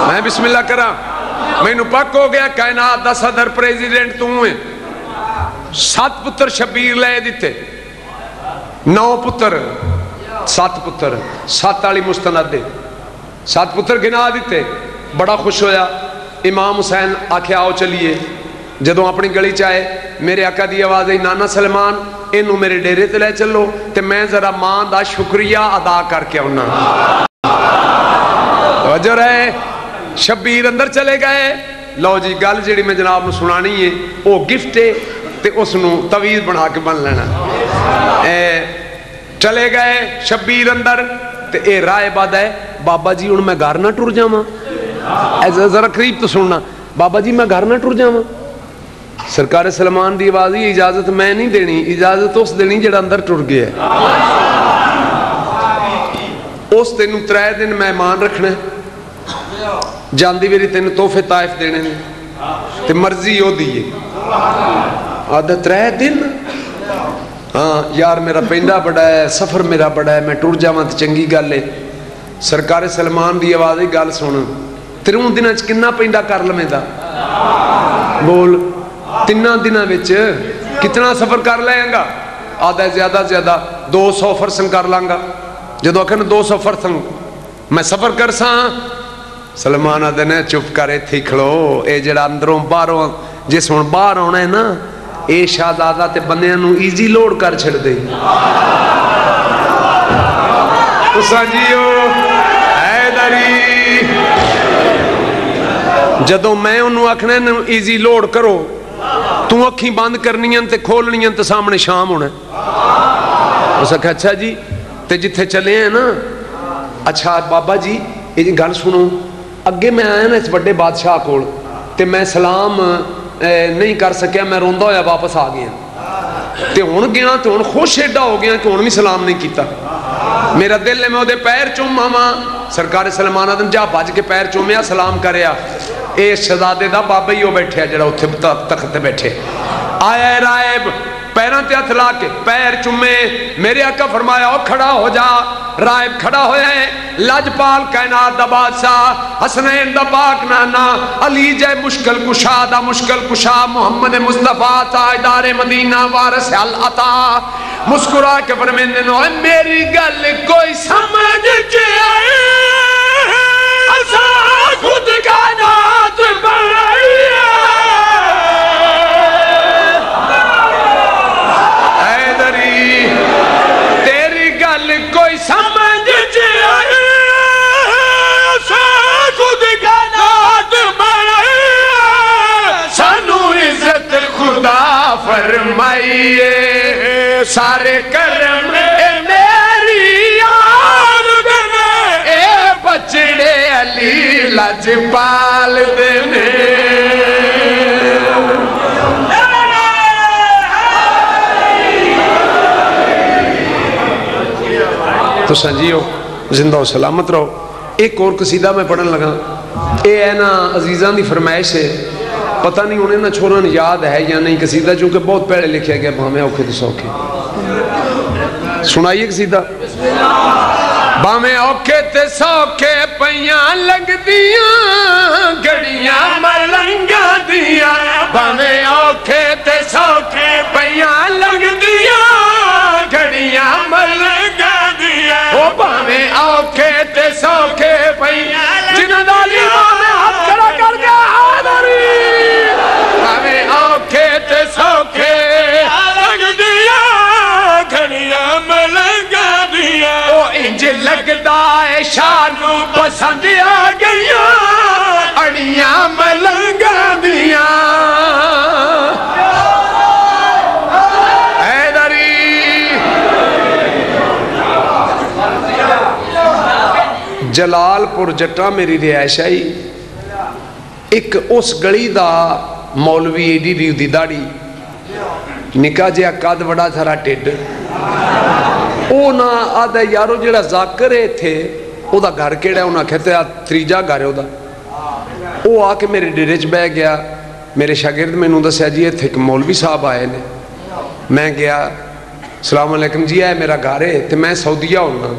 Speaker 2: میں بسم اللہ کرا، مینوں پاک ہو گیا کائنات دا صدر پریزیڈنٹ تو ہے۔ 7 پتر شبیر لے دیتے، 9 پتر 7 پتر 7 والی مستند دے 7 پتر گنا دیتے، بڑا خوش ہویا۔ امام حسین آکھے آؤ چلیے، جدوں اپنی گلی چاہے میرے آقا دی آواز ہے نانا سلمان اینو میرے ڈیرے تے لے چلو تے میں ذرا ماں دا شکریہ ادا کر کے آنا۔ توجہ رہے، شبیر اندر چلے گئے، لو جی گل جیڑی میں جناب نو سنانی ہے او گفٹ ہے تے اس نو تویز بنا کے بن لینا۔ چلے گئے شبیر اندر تے اے رائے باد ہے بابا جی ہن میں گھر نہ ٹر جاواں، ذرا قریب تو سننا، بابا جی میں گھر نہ ٹر جاواں۔ سرکار سلمان دی آواز ہی اجازت میں نہیں دینی، اجازت اس دینی جڑا اندر ٹر گیا ہے۔ اس تینوں 3 دن مہمان رکھنا ہے، جاندی ویری تینوں تحفے طائف دینے نے تے مرضی ہو دیئے آدھا 3 دن۔ ہاں یار میرا پینڈا بڑا ہے، سفر میرا بڑا ہے، میں ٹر جاواں تے چنگی گل ہے۔ سرکار سلمان دی آواز ہی گل سن، 3 دن کنا پینڈا کر لمیں دا بول، 3 دن وچ کتنا سفر کر لیں گا؟ آدھا زیادہ زیادہ 200 فرسنگ کر لانگا۔ جدو اکھن 200 فرسنگ میں سفر کر ساں، سلمان آدھے نے چپ کرے تھی کھلو، اے جڑا اندروں باہروں جس ہن باہر ہونا ہے نا، اے شہزادہ تے بندیاں نو ایزی لوڈ کر چھڑ دے۔ تساں جیو حیدری، جدو میں انہوں آکھنا ہے ایزی لوڈ کرو، تو اکھیں بند کرنیاں تے کھولنیاں تے سامنے شام ہونا ہے۔ اس کہا اچھا جی تے جتھے چلے ہیں نا، اچھا بابا جی یہ گل سنو، اگے میں آیا نا اس بڑے بادشاہ کول تے میں سلام نہیں کر سکیا، میں روندہ ہویا واپس آ گیا تے ہن گیا تے ہن خوش ایڈا ہو گیا کہ ہن بھی سلام نہیں کیتا۔ میرا دل ہے میں دے پیر چوما ماں، سرکار سلمان آدم جا بھج کے پیر چومیا سلام کریا، اے شہزادے دا بابا ہی ہو بیٹھے جڑا اتھے تخت تے بیٹھے، آیا ہے رائب پیران تے ہتھ لا کے پیر چومے، میرے آقا فرمایا او کھڑا ہو جا، رائب کھڑا ہویا ہے، لاجپال کائنات دا بادشاہ، حسنین دا پاک نانا، علی جے مشکل کشا دا مشکل کشا، محمد مصطفیٰ تاجدار مدینہ وارث العطا، مسکرا کے فرمیندے نو میری گل کوئی سمجھ کے آئے، اسا خود کائنات بنائی ہے، حیدری تیری گل کوئی سمجھ کے آئے، اسا خود کائنات بنائی ہے، سانو عزت خدا فرمائیے، سارے کرم اے میری یاد دینے، اے بچڑے علی لاجپال دینے۔ تو سنجیو زندہ و سلامت رہو۔ ایک اور قصیدہ میں پڑھن لگا، اے ہے نا عزیزان دی فرمائش ہے، پتہ نہیں انہیں نا چھوڑن یاد ہے یا نہیں قصیدہ، چونکہ بہت پہلے لکھیا گیا بھامے اوکھے تو سوکھے، سنائیے قصیدہ۔ بھامے اوکھے تے سوکھے پیاں لگ دیاں گھڑیاں ملنگا دیاں، بھامے اوکھے تے سوکھے پیاں لگ دیاں گھڑیاں ملنگا دیاں، او بھامے اوکھے تے سوکھے پیاں جنہ دالی بھامے ہاتھ کھڑا کر گیا حاضری، بھامے اوکھے تے سوکھے لگ دیاں گھڑیاں ملنگا دیاں، او انج لگدا ہے شانو پسند آ گئیاں اڑیاں ملنگا دیاں۔ جلال پور جٹا میری رہائش آئی. ایک اس گلی دا مولوی ایڈی ڈی دی داڑی نکا جہا قد بڑا تھرا ٹھڈ او نہ آدھا یارو جڑا ذاکر ہے تھے او دا گھر کیڑا ہے انہاں کہتے ہیں تریجا گھر ہے او دا. او آ کے میرے ڈیرے چ بہ گیا. میرے شاگرد میں نوں دسیا جی اتنے ایک مولوی صاحب آئے نے. میں گیا السلام علیکم جی ہے میرا گھر ہے تو میں سعودیہ ہونا.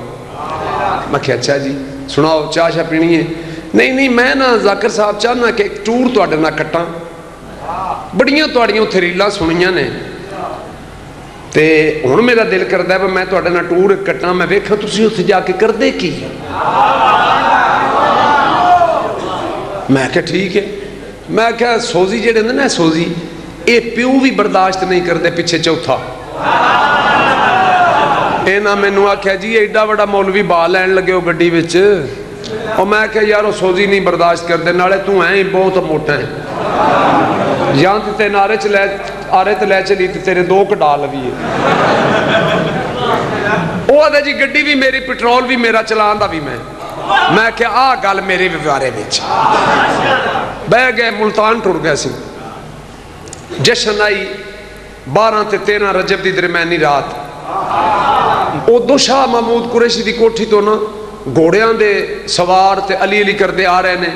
Speaker 2: میں کہ اچھا جی سناؤ چاہ شاہ پینی ہے؟ نہیں میں نا ذاکر صاحب چاہنا کہ ایک ٹور تواڈے نال کٹاں. بڑیاں تواڈیاں اتھے ریلاں سنیاں نے تے ہن میرا دل کردا ہے میں تواڈے نال ٹور کٹاں. میں ویکھاں تسی اتھے جا کے کردے کی؟ میں کہ ٹھیک ہے. میں کہ سوزی جڑے نے نا سوزی اے پیو بھی برداشت نہیں کرتے پیچھے چوتھا. اے نہ مینوں آکھیا جی ایڈا بڑا مولوی با لین لگے ہو گڈی وچ. اور میں کہ یار وہ سوزی نہیں برداشت کرتے نالے تو ہیں بہت موٹا ہے جان تے تین آرے تے لے چلی تے تیرے دو کڈا لویے. وہ آدھے جی گڈی بھی میری پٹرول بھی میرا چلان دا بھی میں کہ آ گل میرے بارے وچ. بہ گئے ملتان ٹر گئے سی. جشن آئی 12 تے 13 رجب دی درمیانی رات. او دو شاہ محمود قریشی دی کوٹھی تو نا گھوڑیاں دے سوار تے علی علی کردے آ رہے نے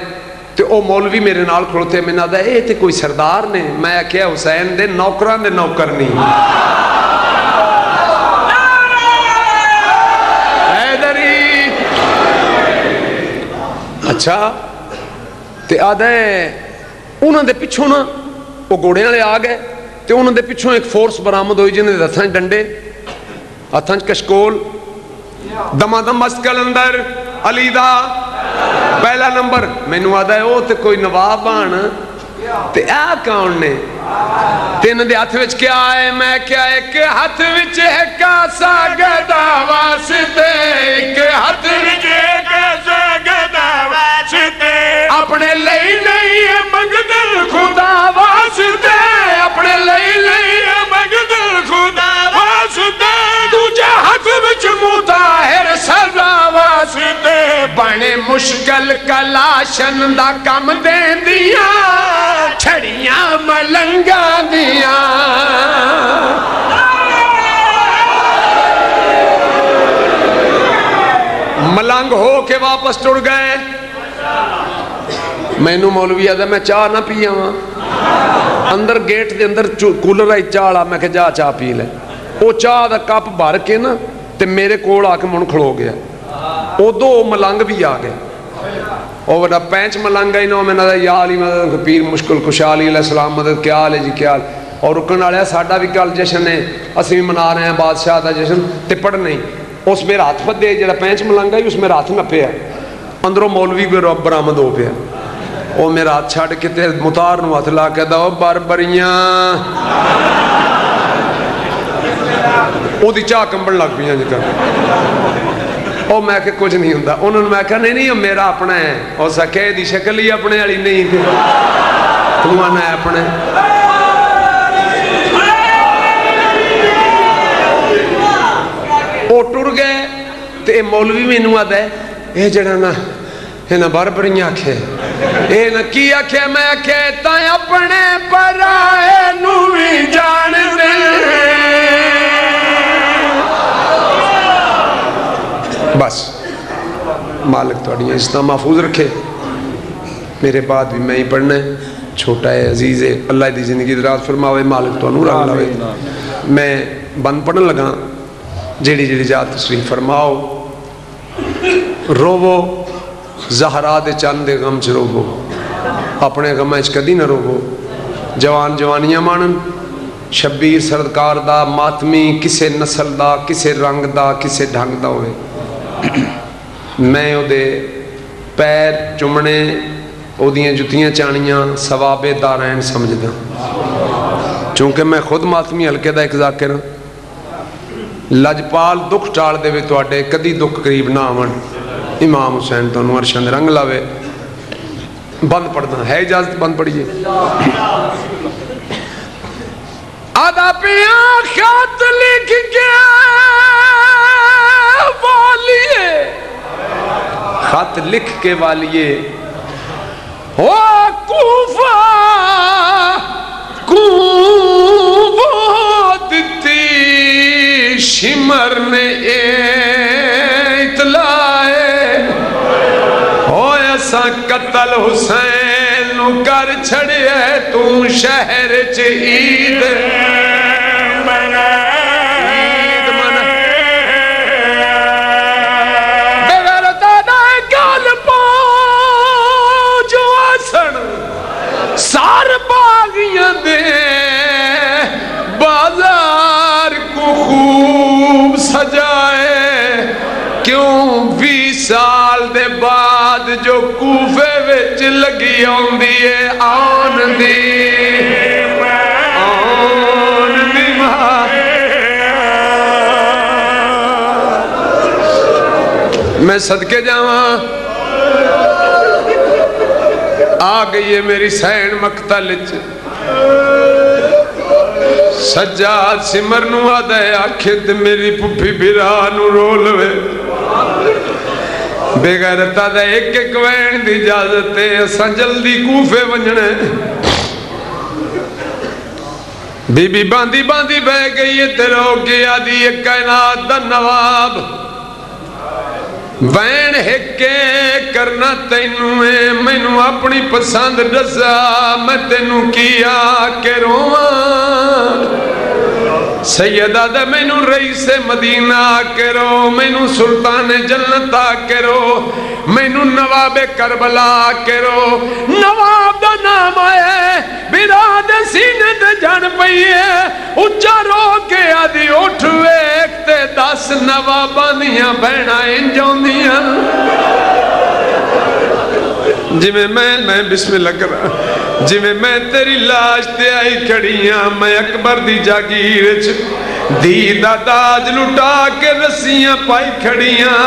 Speaker 2: تے او مولوی میرے نال کھڑوتے. میں نہ اے تے کوئی سردار نے. میں کیا حسین دے نوکران دے نوکر نہیں. اچھا تے آدھے انہوں دے پچھوں نا وہ گھوڑے والے آ گئے تے انہوں دے پچھوں ایک فورس برآمد ہوئی جنہیں دے ہتھاں ڈنڈے ہتھاں کشکول دما دم مست کلندر علی دا پہلا نمبر. مینوں آدھا ہے او تے کوئی نواب آن تے اے کون نے تے انہاں دے ہتھ وچ کیا ہے؟ میں کیا ایک ہتھ وچ ہے کاسا گدا واسطے ایک ہتھ وچ ہے کاسا گدا واسطے اپنے لئی نہیں ہے منگدل خدا واسطے اپنے لئی نہیں ہے منگدل خدا واسطے دوجا ہاتھ وچ مطاہر سزا واسطے بنے مشکل کلاشن دا کم دین دیاں چھڑیاں ملنگا دیاں. ملنگ ہو کے واپس ٹر گئے. مینوں مولوی آدھا میں چاہ نہ پیا ہاں. اندر گیٹ دے اندر کولر آئی چاہ لا. میں کہ جا چاہ پی لے. وہ چاہ دا کپ بھر کے نا تے میرے کول آ کے من کھڑو گیا. ادو ملنگ بھی آ گئے. اور بڑا پینچ ملنگ آئی نا. میں نے یا علی مدد پیر مشکل کشا علی علیہ السلام مدد کیا حال ہے جی کیا حال. اور رکن والے ساڈا بھی کل جشن ہے اسی بھی منا رہے ہیں بادشاہ دا جشن تے پڑھ نہیں. اس میرا ہاتھ پدے جڑا پینچ ملنگ آئی اس میرا ہاتھ نہ پیا. اندروں مولوی کوئی رب برآمد ہو پیا. وہ میرا ہاتھ چھڑ کے تے متار نو ہاتھ لا کے دا بربریاں وہ دی چاہ کمبن لگ پیاں جی کر. اور میں کہ کچھ نہیں ہوندہ. انہوں نے میں کہا نہیں میرا اپنا ہے. اور سکے دی شکل ہی اپنے والی نہیں تھی تو آنا ہے اپنے. وہ ٹر گئے تے مولوی میں نو آدھا ہے اے جڑا نا اے نا بربریاں آکھے اے نا کی آکھے. میں آکھے تائیں اپنے پرائے نو بھی جان دے. بس مالک توڑیاں اس طرح محفوظ رکھے. میرے بعد بھی میں ہی پڑھنا ہے. چھوٹا ہے عزیز ہے. اللہ دی زندگی دراز فرماوے. مالک تو نور لاوے. میں بند پڑھن لگا. جیڑی جیڑی جات تشریف فرماؤ. روو زہرا دے چند دے غم چ روو. اپنے غم اچ کدی نہ روو. جوان جوانیاں مانن. شبیر سرکار دا ماتمی کسے نسل دا کسے رنگ دا کسے ڈھنگ دا ہوئے. میں او دے پیر چمنے او دیاں جتیاں چانیاں ثوابے دارین سمجھ دا. چونکہ میں خود ماتمی حلقے دا ایک ذاکر. لجپال دکھ ٹال دے وے تواڈے کدی دکھ قریب نہ آون. امام حسین تو انور شند رنگ لاوے. بند پڑھنا ہے اجازت بند پڑھیے. آدھا پیا خط لکھ کے والیے خط لکھ کے والیے او کوفہ دتی شمر نے اطلاع ہوئے ایسا قتل حسین نو کر چھڑے تو شہر چ عید سار باغیاں دے بازار کو خوب سجائے کیوں 20 سال دے بعد جو کوفے وچ لگی آندی ہے آن دی میں صدقے جاواں آ گئی ہے میری سین مقتل سجاد سمر نو آدھے آکھت میری پپی بیرانو رولوے بے غیرتا دے ایک وین دی اجازتے اساں جلدی کوفے ونجنے بی بی باندی باندی بہ گئی ہے تیرو گیا دی ایک کائنات دا نواب وین ہکے کرنا تینوں ہے مینوں اپنی پسند رضا میں تینوں کیا کہ رواں سیدہ دے مینوں رئیس مدینہ کرو مینوں سلطان جنت کرو مینوں نواب کربلا کرو نواب دا نام آئے براد سینے دے جان پئیے اچھا رو کے آدھی اٹھ ویکتے 10 نوابانیاں بہنا انجوندیاں جی میں بسم اللہ کر رہا جی میں تیری لاش تے آئی کھڑیاں میں اکبر دی جاگیر دیدہ تاج لٹا کے رسیاں پائی کھڑیاں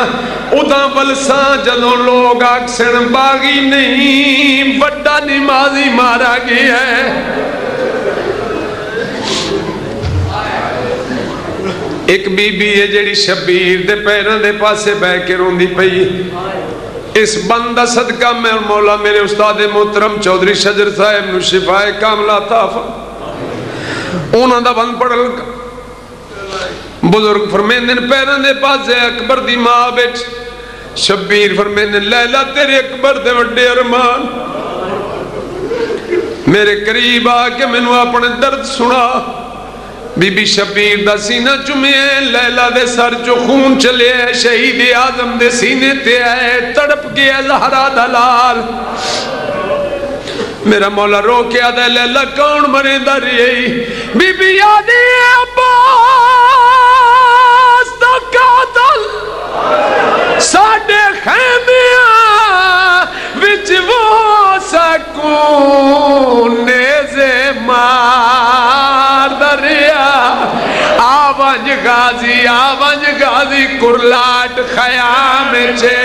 Speaker 2: ادھاں بلساں جدوں لوگ آکسن باغی نہیں بڑا نمازی مارا گیا ہے ایک بی بی ہے جیڑی شبیر دے پیران دے پاسے بہ کے روندی پئی اس بندہ صدقہ میں مولا میرے استاد محترم چودھری شجر صاحب نو شفائے کاملہ عطا انہاں دا بند پڑھل بزرگ فرمیندن پیران دے پاسے اکبر دی ماں بیٹھ شبیر فرمیندن لیلہ تیرے اکبر دے وڈے ارمان میرے قریب آکے میں نو اپنے درد سنا بی بی شبیر دا سینہ چمیں لیلہ دے سر جو خون چلے شہید آدم دے سینے تے آئے تڑپ گیا زہرہ دلال میرا مولا رو کے آدھے لیلہ کون مرے در یہی بی بی آدھی عباس دا قاتل ساڑھے خیمیاں وچ وہ سکون نیزے مار دریا آونج غازی کرلاٹ خیام چھے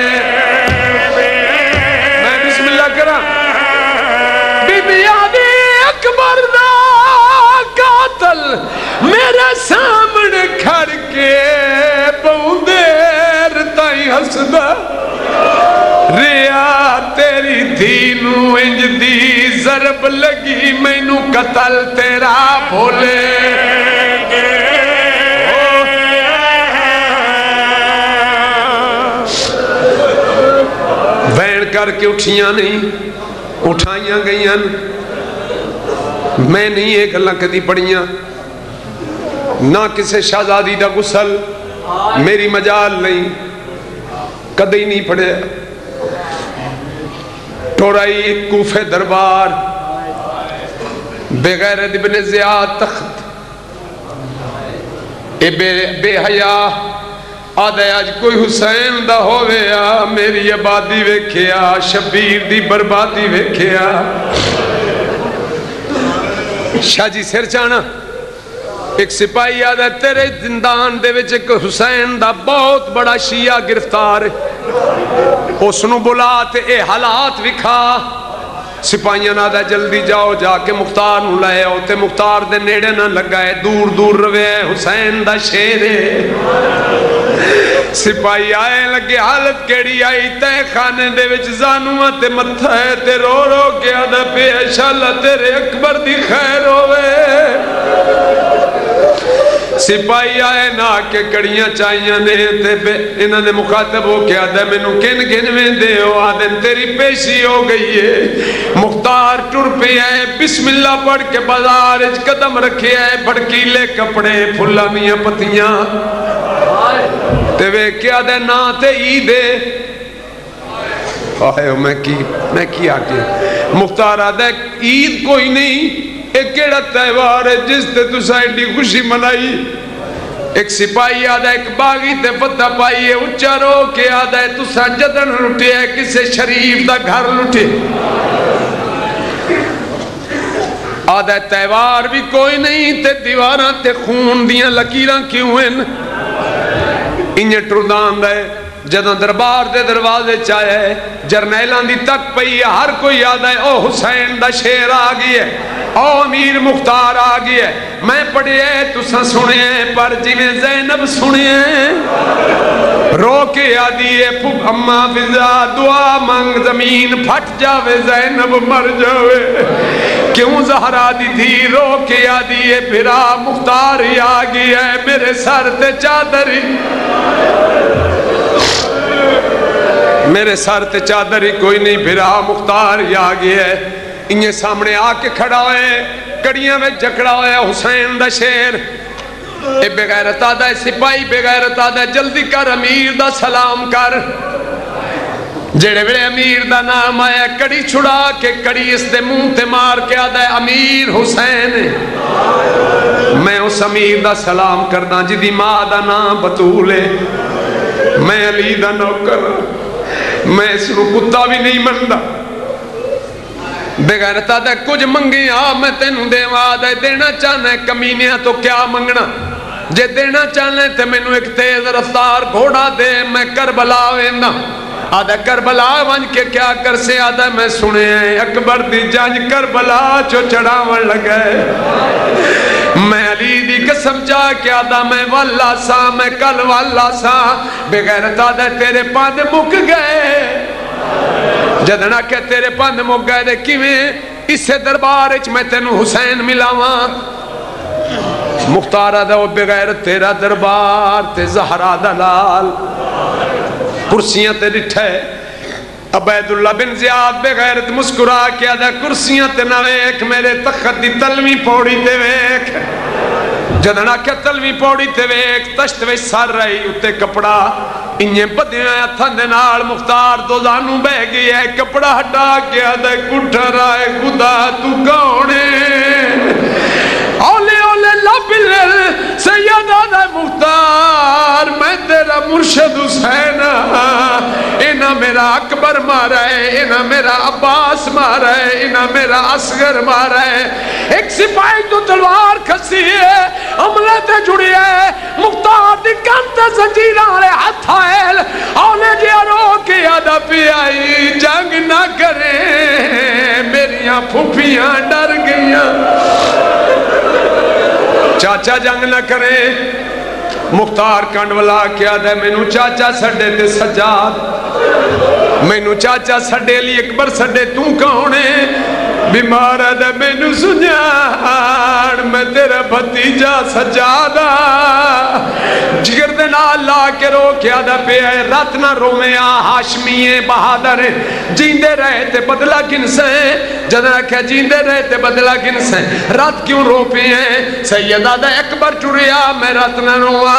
Speaker 2: میں بسم اللہ کرا بی بی آدھی اکبر دا قاتل میرے سامنے کھڑ کے پوندیر تائی حسدہ ریا تیری دینو انج دی ضرب لگی میں نو قتل تیرا بھولے وین کر کے اٹھیاں نہیں اٹھائیاں گئیاں میں نہیں ایک اللہ کدی پڑھیاں نہ کسے شہزادی دا غسل میری مجال نہیں کدی نہیں پڑھے ٹورائی کوفے دربار بغیر ابن زیاد تخت بے حیاء آدھے آج کوئی حسین دا ہویا میری آبادی ویکھیا شبیر دی بربادی ویکھیا شاہ جی سر چانا ایک سپاہی آدھے تیرے زندان دے وچ ایک حسین دا بہت بڑا شیعہ گرفتار اس نو بلا تے اے حالات وکھا سپاہیاں نہ دا جلدی جاؤ جا کے مختار نو لے آؤ تے مختار دے نیڑے نہ لگا ہے دور دور روے حسین دا شیر ہے سپاہی آئے لگے حالت کیڑی آئی تے خانے دے وچ زانوہ تے متھا ہے تے رو رو کے آدھا پہ انشاءاللہ تیرے اکبر دی خیر ہوئے سپاہی آئے نہ کے کڑیاں چاہیاں نے تے انہوں نے مخاطب ہو کے آدھا میں نو کن گھنویں دے ہو آدھے تیری پیشی ہو گئی ہے مختار ٹر پہ ہے بسم اللہ پڑھ کے بازار اچ قدم رکھے ہے بھڑکیلے کپڑے پھلا میاں پتیاں تے وے کیا دے نا تے عیدے آئے میں کی آگے مختار آدھا عید کوئی نہیں ایک کیڑا تہوار ہے جس تے تو سائنڈی خوشی منائی ایک سپاہی آدھا ایک باغی تے پتہ پائی ہے اچھا رو کے آدھا ہے تو سجدن لٹے ہے کسے شریف دا گھر لٹے آدھا ہے تہوار بھی کوئی نہیں تے دیواراں تے خون دیاں لکیراں کیوں ہیں انہیں ٹردان دے جدوں دربار دے دروازے چاہے جرنیلان دی تک پئی ہر کوئی آدھا ہے او حسین دا شیر آگئی ہے او امیر مختار آگئی ہے میں پڑھے تو سا سنے پر جویں زینب سنے رو کے آدھی ہے پھوپ اماں فضا دعا مانگ زمین پھٹ جاوے زینب مر جاوے کیوں زہرا دی تھی رو کے آدھی ہے پھرا مختار ہی آگئی ہے میرے سر تے چادری میرے سر تے چادر ہی کوئی نہیں پھرا مختار ہی آگئی ہے انہیں سامنے آ کے کھڑا ہوئے کڑیاں میں جکڑا ہوئے حسین دا شیر اے بغیرت آدھا ہے سپاہی بغیرت آدھا ہے جلدی کر امیر دا سلام کر جڑے بڑے امیر دا نام آیا کڑی چھڑا کے کڑی اس دے منہ تے مار کے آدھا ہے امیر حسین میں اس امیر دا سلام کرنا جی دی ماں دا نام بطول ہے میں علی دا نوکر میں اس رو کتا بھی نہیں مندہ بغیرتا دے کچھ منگی میں تینوں دے وعدہ دینا چاہنا ہے کمینیاں تو کیا منگنا جے دینا چاہنا ہے تے مینوں ایک تیز رفتار گھوڑا دے میں کربلا وینا آدھا کربلا ونج کے کیا کر سے آدھا میں سنے ہیں اکبر دی جنگ کربلا چو چڑھاون لگے میں علی دی قسم جا کے آدھا میں واللہ سا میں کل واللہ سا بغیرت آدھا تیرے پاند مک گئے جدنا کہ تیرے پاند مک گئے دے کیویں اسے دربار اچ میں تینوں حسین ملاواں مختار آدھا وہ بغیرت تیرا دربار تے زہرا دلال کرسیاں تے ڈٹھے عبیداللہ بن زیاد بغیرت مسکرا کے آدھا کرسیاں تے نہ ویکھ میرے تخت دی تلوی پوڑی تے ویکھ جدنا کہ تلوی پوڑی تے ویکھ تشت وچ سر رہی اتے کپڑا انہیں بدیاں تھندے نال مختار دو زانوں بہ گئی ہے کپڑا ہٹا کے آدھا کٹھا رائے خدا تو کونے اولے اولے لبلل سید آدھا مختار میں تیرا مرشد حسین انہا میرا اکبر مارا ہے انہا میرا عباس مارا ہے انہا میرا اصغر مارا ہے ایک سپاہی تو تلوار کھسی ہے عملے تے جڑی ہے مختار دی کانتے زنجیران لے ہاتھ آئل اولے جیا رو کے آدھا پی آئی جنگ نہ کریں میریاں پھوپیاں ڈر گئیاں چاچا جنگ نہ کرے مختار کنڈولا کیا دے مینو چاچا سڈے تے سجاد مینو چاچا سڈے لی اکبر سڈے تو کونے بیمار ہے دے مینو سنیان میں تیرا بھتیجا سجادہ جگر دے نال لا کے رو کیا دا پہ ہے رات نہ رومیاں ہاشمیے بہادر جیندے رہے تے بدلہ گن سے جدنا کہ جیندے رہے تے بدلہ گن سے رات کیوں رو پہ ہیں سیدہ دا اکبر چڑیا میں رات نہ روا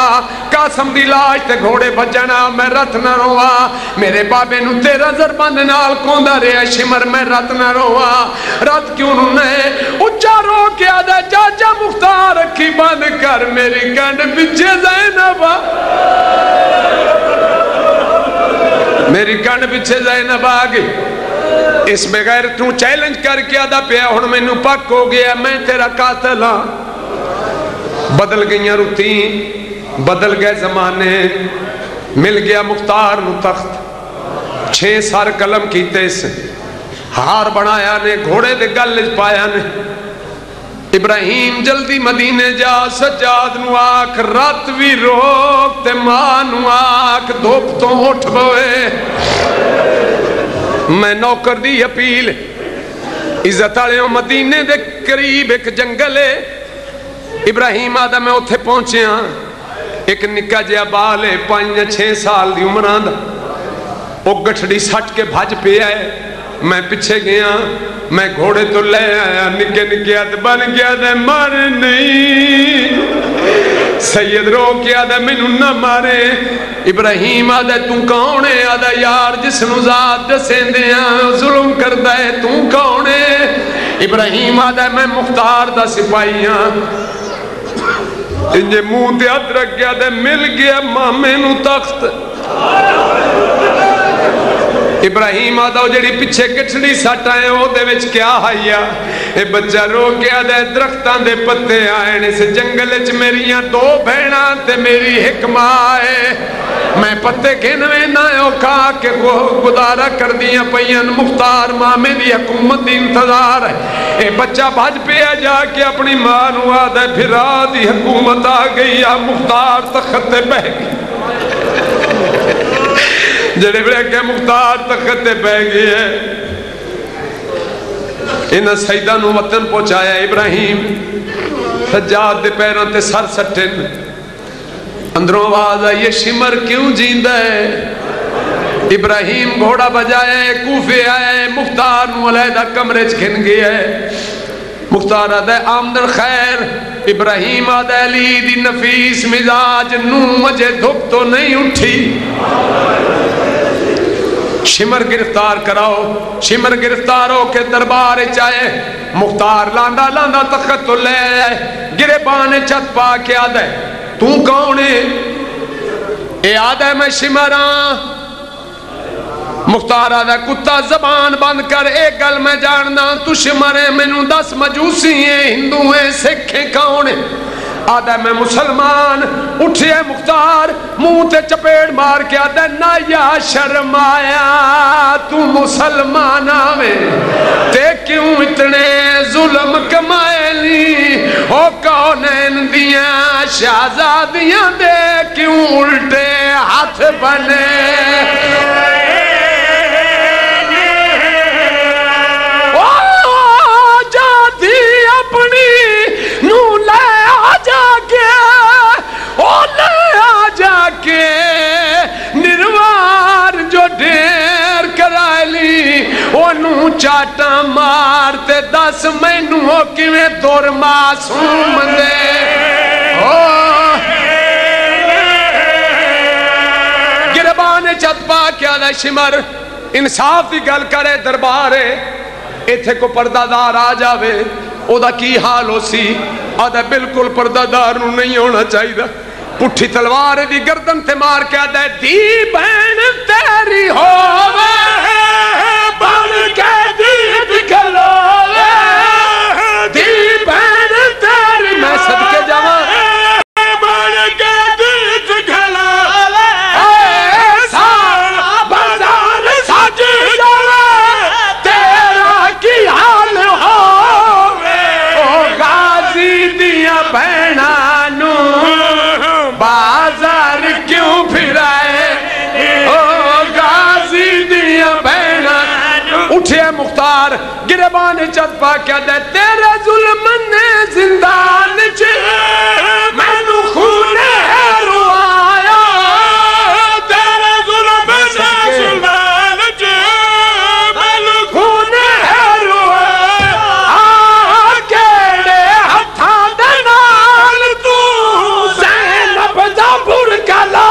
Speaker 2: قاسم دی لاش تے گھوڑے بجنا میں رات نہ روا میرے بابے نو تیرا زربند نال کوندا رہے شمر میں رات نہ روا رات کیوں نے اچھا رو کے آدھا چاچا مختار رکھی بند کر میری کنڈ پچھے زینب میری کنڈ پچھے زینب آگئی اس بغیر تو چیلنج کر کے آدھا پیا ہن میں نو پک ہو گیا میں تیرا قاتل ہاں بدل گئیاں روتین بدل گئے زمانے مل گیا مختار نو تخت 6 سار قلم کیتے سے ہار بنایا نے گھوڑے دے گل پایا نے ابراہیم جلدی مدینے جا سجاد نو آکھ رات بھی روک تے ماں نو آکھ دھوپ تو اٹھ بوئے میں نوکر دی اپیل عزت آلیوں مدینے دے قریب ایک جنگل ہے ابراہیم آدھا میں اتھے پہنچے ہاں ایک نکا جیا بال ہے 5-6 سال دی عمران دا وہ گٹھڑی سٹ کے بھاج پہ آئے میں پیچھے گیا میں گھوڑے تو لے آیا نکے نکے آدھے بن گیا دے مار نہیں سید رو کیا دے منو نہ مارے ابراہیم آدھے تو کون ہے آدھے یار جس نو ذات دسیں دے ظلم کر دے تو کون ہے ابراہیم آدھے میں مختار دا سپاہیاں انجھے منہ تے ہاتھ رکھ گیا دے مل گیا مامے نو تخت ابراہیم آدھا جڑی پیچھے کٹھڑی سٹ آئے وہ دے وچ کیا آیا اے بچہ رو گیا دے درختان دے پتے آئے اس جنگل وچ میریاں 2 بہناں تے میری ایک ماں ہے میں پتے گھنویں نہ کھا کے گزارا کر دیا پئیاں مختار مامے دی حکومت دی انتظار ہے اے بچہ بھج پیا جا کے اپنی ماں نو آدھے پھرا دی حکومت آ گئی مختار تخت تے بہ گئی جڑے بڑے کہ مختار تخت تے بہ گئی ہے انہاں سیدہ نو وطن پہنچایا ابراہیم سجاد دے پیروں تے سر سٹن اندروں آواز آئی یہ شمر کیوں جیندہ ہے ابراہیم گھوڑا بجائے کوفے آئے مختار نو علیحدہ کمرے چکن گیا ہے مختار آدھے آمدر خیر ابراہیم آدھے علی دی نفیس مزاج نو مجھے دھوپ تو نہیں اٹھی شمر گرفتار کراؤ شمر گرفتار ہو کے دربار چاہے مختار لاندہ لاندہ تخت تو لے گرے بانے چت پا کے آدھے تو کون ہے اے آدھے میں شمران مختار آدھے کتا زبان بند کر ایک گل میں جاننا تو شمرے منو 10 مجوسی ہیں ہندو ہیں سکھ ہیں کون ہیں آدھے میں مسلمان اٹھے مختار منہ تے چپیڑ مار کے آدھے نا یا شرمایا تو مسلمان آوے تے کیوں اتنے ظلم کمائے لی او کونین دیاں شہزادیاں دے کیوں الٹے ہاتھ بنے چاٹا مارتے 10 مینو ہو کیویں دور معصوم دے گربان چت پا کیا دے شمر انصاف دی گل کرے دربارے ایتھے کو پردہ دار آ جاوے او دا کی حال ہو سی آدھے بالکل پردہ دار نو نہیں ہونا چاہی دا پٹھی تلوار دی گردن تے مار کے آدھے دی بین تیری ہووے بن کے دید کھلوے دی بین تیری میں صدقے جاواں بن کے دید کھلوے ایسا بازار سج جاوے تیرا کی حال ہووے او غازی دیا بہناں نو بازار کیوں پھرائے او غازی دیا بہناں اٹھے مختار گربان چت پا کیا دے تیرے ظلم نے زندان چے میں نو خون ہیرو آیا تیرے ظلم نے زندان چے میں نو خون ہیرو آیا کیڑے ہتھاں دے نال تو زینب دا برکلا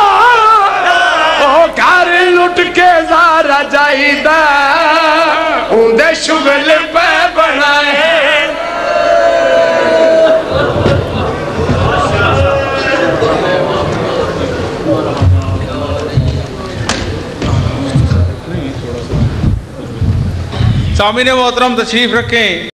Speaker 2: او گھر لٹ کے زارا جائیدہ اندے شغل پہ بنائے
Speaker 1: سامعین محترم تشریف رکھیں